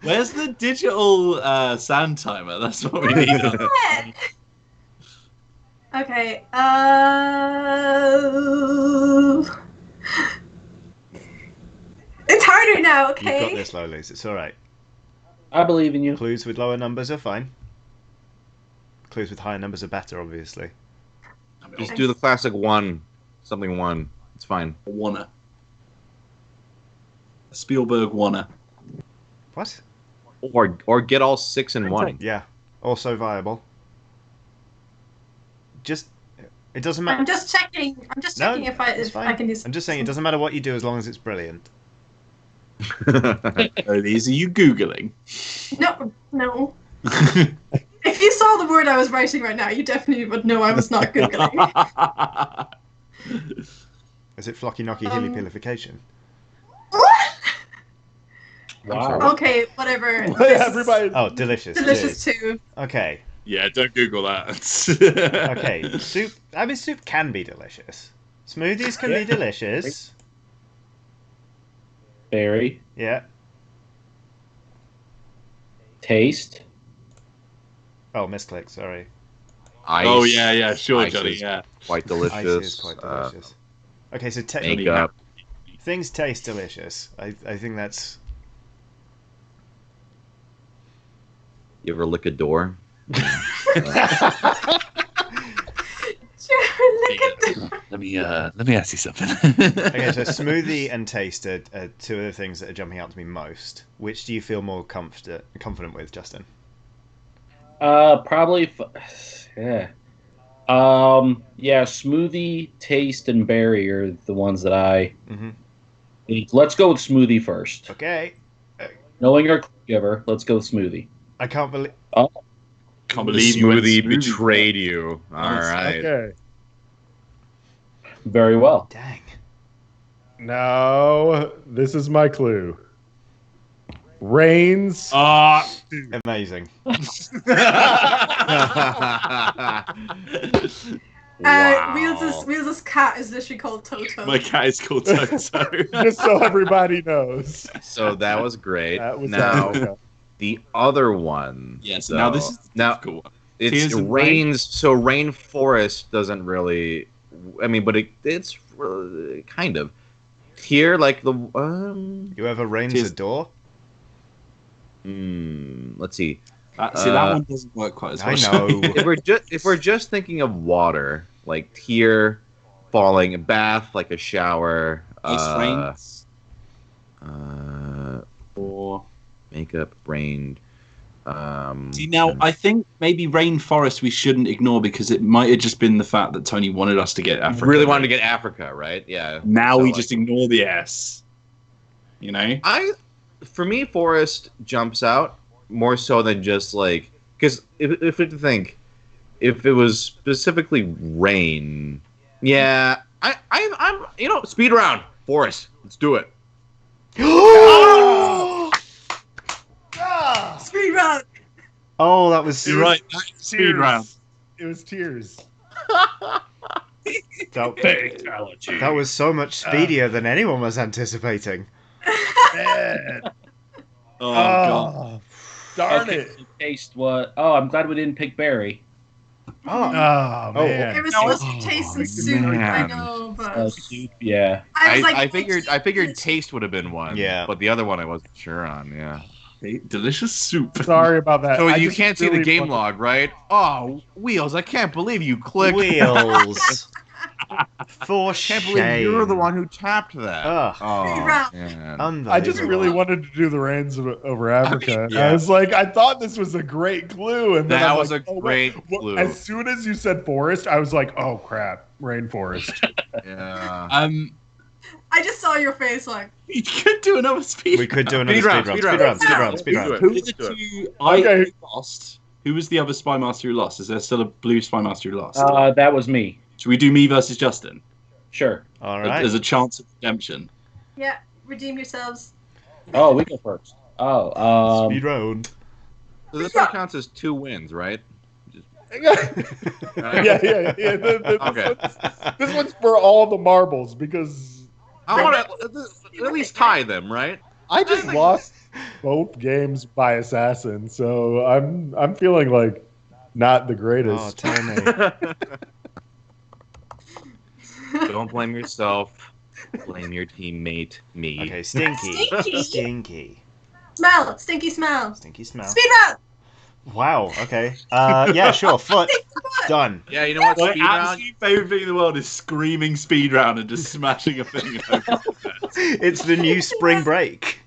Where's the digital sound timer? That's what we need. Okay. It's harder now. You've got Okay. this, Lollies. It's all right. I believe in you. Clues with lower numbers are fine. Clues with higher numbers are better, obviously. Just do the classic 1, something 1. It's fine. Wanna. Spielberg wanna. What? Or get all 6 in 1. Yeah. Also viable. Just. It doesn't matter. I'm just checking. I'm just checking if it's fine. I can do. I'm just saying it doesn't matter what you do as long as it's brilliant. These are you googling? No. If you saw the word I was writing right now, you definitely would know I was not googling. Is it flocky knocky hilly pillification? Wow. Okay, whatever. everybody. Oh, delicious. Delicious Cheers. too. Okay. Yeah, don't Google that. Okay. Soup. I mean, soup can be delicious. Smoothies can be delicious. Berry. Yeah. Taste. Oh, misclick. Sorry. Ice, Oh yeah, sure, Ice Johnny. is Yeah. quite delicious. Ice is quite delicious. Okay, so Makeup. things taste delicious. I think that's. You ever lick a door? Let me ask you something. Okay, so smoothie and taste are two of the things that are jumping out to me most. Which do you feel more confident with, Justin? Probably. Yeah. Yeah. Smoothie, taste, and berry are the ones that I think. Let's go with smoothie first. Okay. Knowing our giver, let's go with smoothie. I can't believe. Can't The believe you went smoothie smoothie. betrayed you. All right. Okay. Very well. Dang. Now, this is my clue. Rains. Amazing. Wheels' cat is literally called Toto. My cat is called Toto. Just so everybody knows. So that was great. That was now the other one. Yes. So, Now this is now cool. it's Tears and rains. So rainforest doesn't really. I mean, but it's kind of here, like the. You ever rains Cheers. a door? Let's see. See, that one doesn't work quite as I well. know. If we're just thinking of water, like tear falling, a bath, like a shower, Ice rains. or makeup, rain. See, now I think maybe rainforest we shouldn't ignore because it might have just been the fact that Tony wanted us to get Africa. Really wanted to get Africa, right? Yeah. Now So, we like, just ignore the S. You know? For me, forest jumps out more so than just like, because if you think, if it was specifically rain, yeah, I'm speed round forest. Let's do it. Speed run. Oh, that was. You're right. Speed round. It was tears. That was so much speedier than anyone was anticipating. Man. Oh, God. Darn Okay, it. so taste what? Oh, I'm glad we didn't pick berry. Oh, man. It was supposed to taste and soup. I man. know, but Soup, yeah. I was like, I figured taste would have been one. Yeah. But the other one I wasn't sure on. Yeah. Delicious soup. Sorry about that. So I you just can't see the really game wanted- log, right? Oh, Wheels! I can't believe you clicked. Wheels. For Can't shame. believe you're the one who tapped that. Ugh. Oh, round. man. Unbelievable. I just really wanted to do the rains over Africa. Yeah. I was like, I thought this was a great clue, and then That I'm was like, a great clue. As soon as you said forest, I was like, oh crap, rainforest. Yeah. I just saw your face like. You could do another speed. We could do another Speed round, speed round. Speed round. Who were the two I Okay. lost? Who was the other Spy Master who lost? Is there still a blue Spy Master who lost? That was me. Should we do me versus Justin? Sure. All right. There's a chance of redemption. Yeah, redeem yourselves. Oh, we go first. Oh, Speed round. So this one counts as 2 wins, right? yeah. Okay. This one's for all the marbles because I want to at least tie them, right? I just lost both games by assassin, so I'm feeling like not the Oh, greatest. Tony. Don't blame yourself. Blame your teammate, me. Okay, stinky. Stinky. Stinky. Smell. Stinky smell. Stinky smell. Speed round. Wow, okay. Yeah, sure. Foot. Done. Yeah, you know what? My Speed round. absolute favorite thing in the world is screaming speed round and just smashing a thing over. It's the new spring break.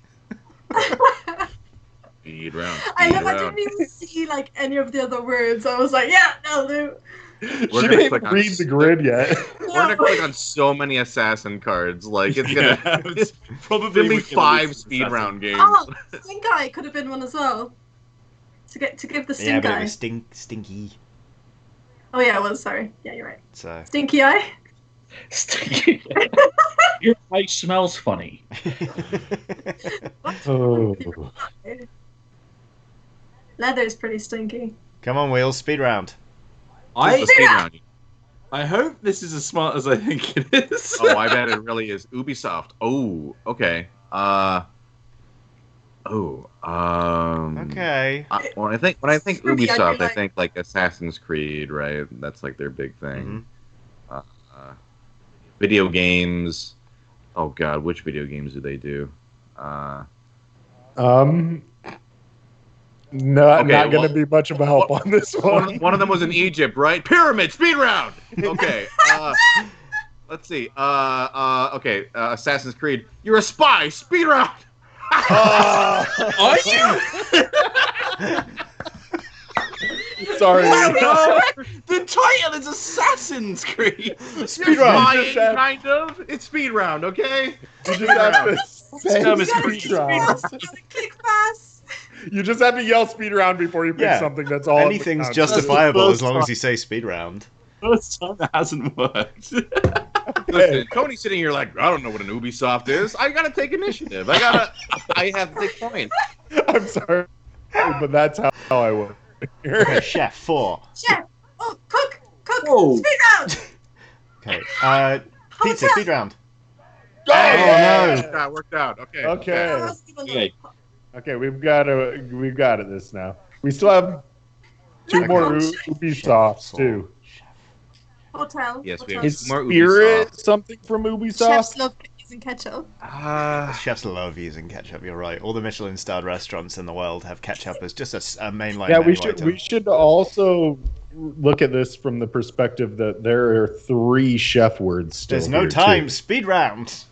Speed round. I Speed know I round. didn't even see like any of the other words. I was like, yeah, no, no. We're She gonna didn't click on read the grid yet. We're gonna click on so many assassin cards. Like it's gonna It's probably give me wicked 5 release speed assassin. round games. Oh, stink eye could have been one as well. To give the Yeah, stink but it eye. was stinky. Oh yeah, it was. Sorry. Yeah, you're right. So. Stinky eye. Stinky. Your eye smells funny. Oh. Leather's pretty stinky. Come on, Wheels. Speed round. The speed round. I hope this is as smart as I think it is. Oh, I bet it really is. Ubisoft. Oh, okay. Okay. When I think Ruby, I Ubisoft, feel I like- think like Assassin's Creed, right? That's like their big thing. Video games. Oh God, which video games do they do? No, Okay, not going well- to be much of a help on this one. One of them was in Egypt, right? Pyramid speed round. Okay. Let's see. Okay. Assassin's Creed. You're a spy. Speed round. Are you? Sorry. No, the title is Assassin's Creed. Speed round. Spying, kind of. It's speed round. Okay. You just have to say Dumb as speed Creed. round. Click fast. You just have to yell speed round before you pick Yeah. something that's all. Anything's just. justifiable That's as the long as first you say speed round. First time that hasn't worked. Listen, Tony's sitting here like, I don't know what an Ubisoft is. I gotta take initiative. I have to take point. I'm sorry, but that's how I work. Okay, chef 4. Chef. Oh, cook. Whoa. Speed round. Okay. Pizza Hotel. speed round. Oh, That worked out. Okay. Okay. Okay. Okay, we've got it this now. We still have 2 Okay. more Chef. Ubisofts too. Hotel. Yes, we Hotel. have Is more Spirit Ubisoft. something from Chefs Ubisoft? love using ketchup. Chefs love using ketchup. You're right. All the Michelin-starred restaurants in the world have ketchup as just a mainline. Yeah, we menu item. we should also look at this from the perspective that there are 3 chef words still. There's no here, time. too. Speed round.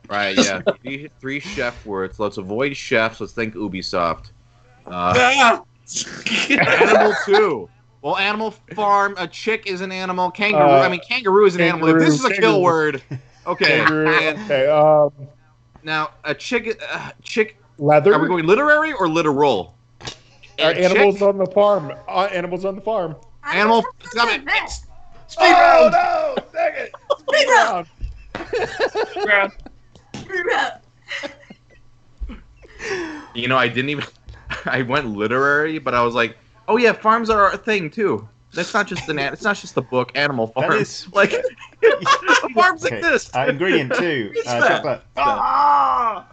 Right, yeah. Three chef words. Let's avoid chefs. Let's think Ubisoft. Ah! Animal 2. Well, animal farm. A chick is an animal. Kangaroo. Kangaroo is an animal. If this is a kangaroo. kill word, okay. Kangaroo, And okay. now a chick. Chick. Leather. Are we going literary or literal? Animals Chick? on the farm. Animals on the farm. Animal. Speed Speed round. Oh no! Dang it! Speed round. Round. You know, I didn't even. I went literary, but I was like, oh yeah, farms are a thing too. That's not just it's not just the book Animal Farm. That is- like farms Okay. exist. Ingredient 2. fair. Chocolate. Wow!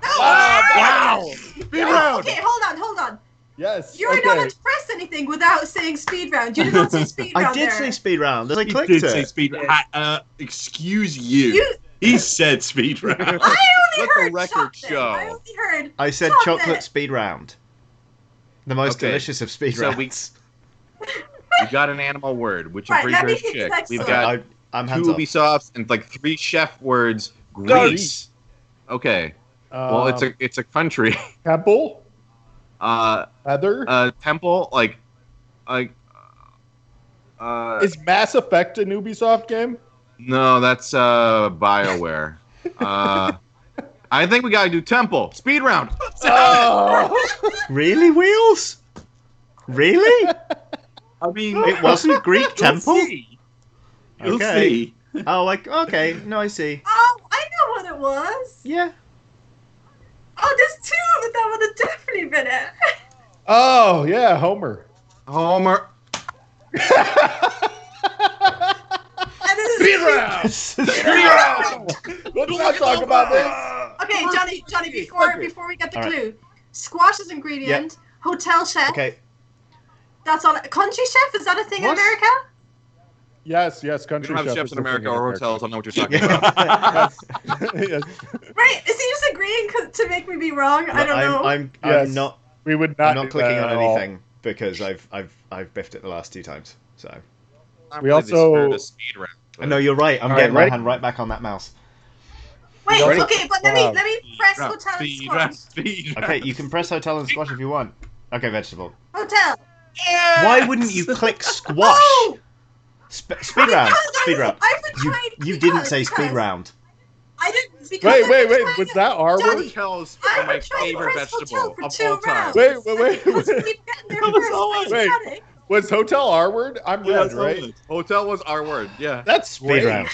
Speed round. Okay, hold on. Yes. You're okay. not allowed to press anything without saying speed round. You did not say speed round I did there. say speed round. I He clicked did it. say speed round. Excuse you. You- He said speed round. I only Let the heard record chocolate. show. I only heard. I said Chocolate. chocolate speed round. The most Okay. delicious of speed So rounds. We got an animal word, which Right, I'm let pretty me sure is hit the chick. next We've one. got I'm 2 hands off. Ubisofts and like 3 chef words. Greece. Okay. Well, it's a country. Temple. Uh, Leather. temple. Like. Is Mass Effect an Ubisoft game? No, that's BioWare. I think we gotta do temple speed round. Oh. Really, Wheels? Really? I mean, It wasn't Greek temple? You'll see. You'll Okay. see. Oh, like okay. No, I see. Oh, I know what it was. Yeah. Oh, there's two of it that would have definitely been it. Oh yeah, Homer. Homer. And this is Speed round. Speed round. Let's not talk about this. Okay, Johnny. Before we get the All right. clue, squash is ingredient. Hotel chef. Okay. That's all. Country chef, is that a thing What? in America? Yes, We country don't have chef chefs is in the thing America or hotels. I know what you're talking Yeah. about. Yes. Right? Is he just agreeing to make me be wrong? I don't know. I'm Yes. not. We would I'm not. not do clicking that on at all. anything because I've biffed it the last 2 times. So. We also- the speed round. No, you're right. I'm All getting right, my ready? hand right back on that mouse. Wait, Ready? okay, but let Wow. me press Round, hotel and speed squash. round, speed round. Okay, you can press hotel and squash if you want. Okay, vegetable. Hotel. Why wouldn't you click squash? Oh! Speed round. Speed round. I've been You, trying to you click didn't out say speed because round. I didn't. Because I've Wait. been trying Was to- that our Johnny, word? Hotels I've are my been trying to favorite press vegetable hotel for of 2 all time. rounds. Wait. Because we keep getting there That was first. all I'm right. panic. Was hotel our word? I'm Yeah, red, that's all right? it. Hotel was our word. Yeah. That's Speed great. round.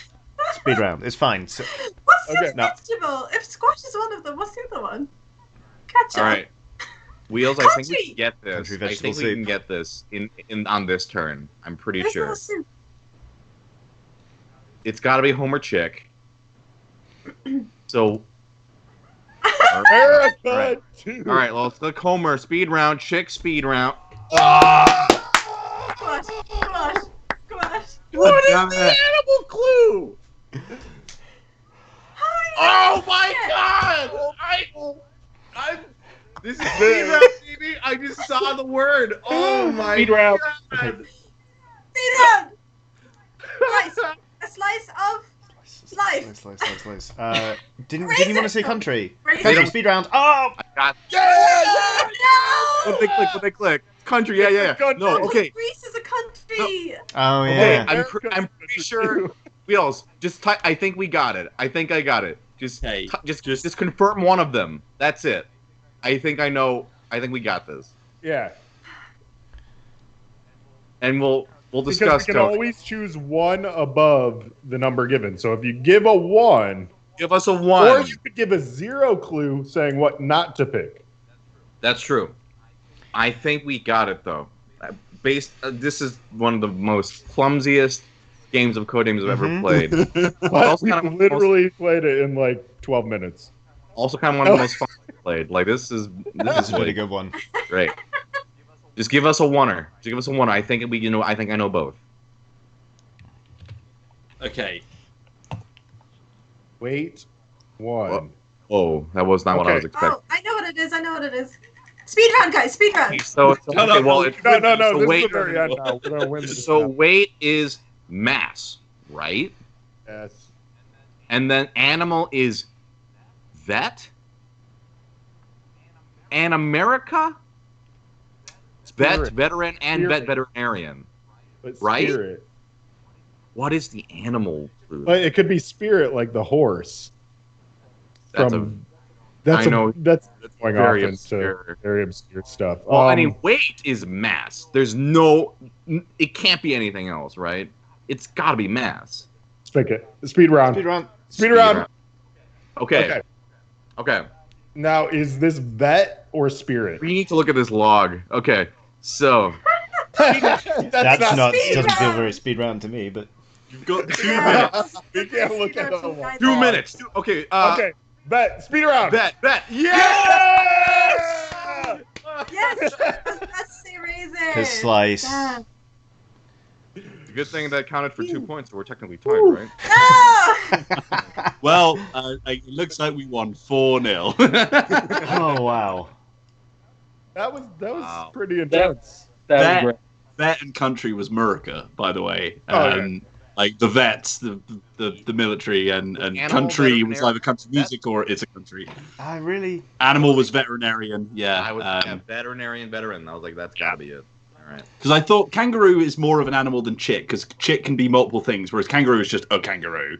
Speed round. It's fine. So, What's Okay. this No. vegetable? If squash is one of them, what's the other one? Ketchup. All right. Wheels, I think we Country. can get this. Country I vegetable think we soup. can get this in on this turn. I'm pretty There's sure. no soup. It's got to be Homer Chick. So, America All right. too. all right, well, let's click Homer speed round, Chick speed round. Squash. What is damn the it. animal clue? Oh my Yeah. God! This is speed round, baby. I just saw the word. Oh my Speed round. God! Speed round. A slice of life. Slice. Didn't you want to say country? Raisin. Country speed round. Oh! I got. No. What they click? Country. Yeah. Country. No, okay. Greece is a country. Oh Okay, yeah. I'm pretty sure. Wheels, just type. I think we got it. I think I got it. Just Okay, just confirm one of them. That's it. I think I know. I think we got this, Yeah. and we'll Because discuss. we can Tony. always choose one above the number given. So if you give a 1, Give us a one. or you could give a 0 clue saying what not to pick. That's true. I think we got it though. This is one of the most clumsiest games of Codenames I've ever Mhm. played. But Also we kind of- literally played it in like 12 minutes. Also, kind of one of the most fun I've played. Like this is That's a pretty good one. great. Just give us a oneer. Just give us a oneer. I think we, I think I know both. Okay. Wait. 1. Oh, that was not what I Okay. was expecting. Oh, I know what it is. Speed round, guys. Speed round. So, Shut okay, up. well, it's No. so This is weight, the very end now. We're gonna win this. so now. weight is mass, right? Yes. And then animal is vet. And America? Vet, Spirit. veteran, and Spirit. veterinarian. But Right? Spirit. What is the animal food? But it could be spirit like the horse. That's That's I know. That's going off very into obscure. very obscure stuff. Well, I mean, weight is mass. There's no. It can't be anything else, right? It's got to be mass. Pick it. Speed round. Speed round. Speed round. Okay. Okay. Now, is this vet or spirit? We need to look at this log. Okay. So That's That's not. speed Doesn't feel round. very speed round to me, but You've got 2 minutes. We can't look at the Speed round, one. 2 minutes. Okay. Okay. Bet. Speed round. Bet. Yes! Yes. Let's say raisin. his slice. Yeah. It's a good thing that counted for 2 points, so we're technically tied, right? No. Well, it looks like we won 4-0. Oh wow. That was Wow. pretty intense. That That- was great. Vet and country was Murica, by the way. Oh, yeah. Like the vets, the military, and Animal country was veterinary- either country music or it's a country. I really. Animal was veterinarian, yeah. I was veterinarian, veteran. I was like, that's gotta be it. All right. Because I thought kangaroo is more of an animal than chick, because chick can be multiple things, whereas kangaroo is just a kangaroo.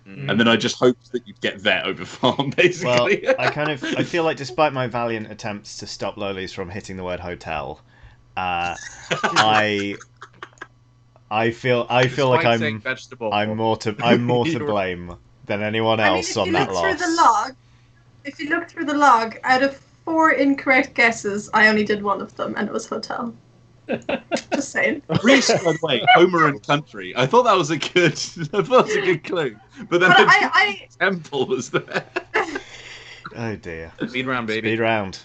Mhm. And then I just hoped that you'd get vet over farm, Well, basically. I feel like despite my valiant attempts to stop lolies from hitting the word hotel, I I feel like I'm more to blame than anyone I mean, else if on you that look through loss. the log, out of 4 incorrect guesses, I only did one of them, and it was hotel. Just saying. Reese, by the way, Homer and country. I thought that was a good. Clue. But then But temple was there. Oh dear. Speed round, baby. Speed round.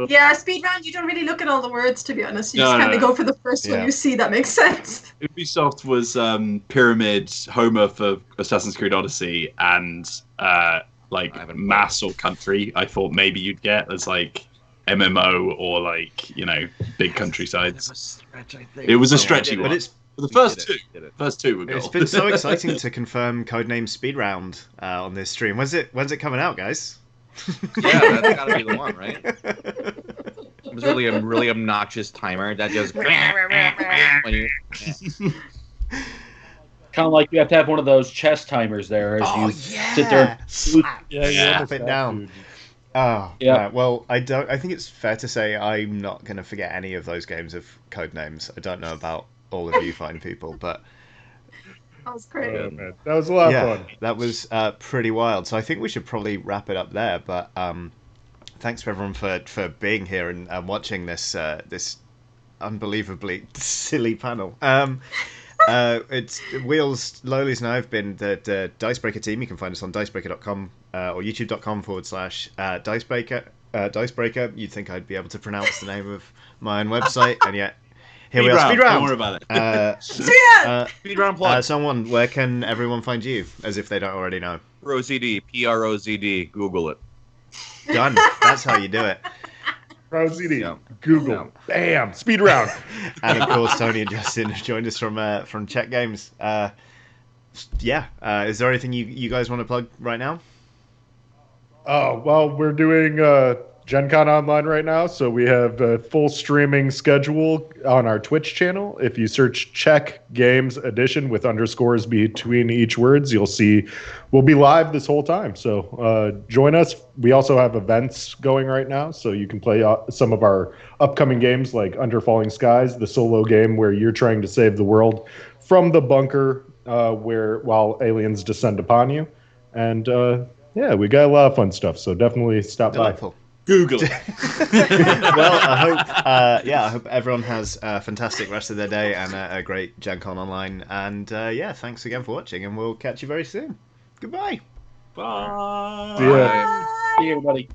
Yeah, speed round. You don't really look at all the words, to be honest. You No, just kind of no. go for the first one Yeah. you see that makes sense. Ubisoft was Pyramid, Homer for Assassin's Creed Odyssey, and like I haven't mass or country. I thought maybe you'd get as like MMO or like big countrysides. It was a stretchy But one. it's For the first Did two. it. First two were gold. it's been so exciting to confirm Codenames Speed Round on this stream. When's it coming out, guys? Yeah, that's gotta be the one, right? It was really a really obnoxious timer that just when you. Kind of like you have to have one of those chess timers there as you sit there. Slap, Yeah, slap it down. Oh, Yeah. right. Well, I think it's fair to say I'm not going to forget any of those games of Codenames. I don't know about all of you fine people, but That was great. Oh, man. That was a lot of fun. that was pretty wild. So I think we should probably wrap it up there. But thanks for everyone for being here and watching this this unbelievably silly panel. It's Wheels, Lowlies, and I've been the Dicebreaker team. You can find us on dicebreaker.com or youtube.com/Dicebreaker. Dicebreaker. You'd think I'd be able to pronounce the name of my own website, and yet here we are. Speed round. Don't worry about it. Speed round plug. Someone, where can everyone find you? As if they don't already know. ProZD, PROZD. Google it. Done. That's how you do it. ProZD, Yeah. Google, Yeah. bam, speed round. And of course, Tony and Justin have joined us from Czech Games. Is there anything you guys want to plug right now? Oh, well, we're doing Gen Con Online right now, so we have a full streaming schedule on our Twitch channel. If you search Czech Games Edition with underscores between each words, you'll see we'll be live this whole time. So join us. We also have events going right now, so you can play some of our upcoming games like Under Falling Skies, the solo game where you're trying to save the world from the bunker while aliens descend upon you. And yeah, we got a lot of fun stuff, so definitely stop by. Delightful. Google. Well, I hope everyone has a fantastic rest of their day and a great Gen Con Online. And thanks again for watching, and we'll catch you very soon. Goodbye. Bye. See ya. See you, everybody.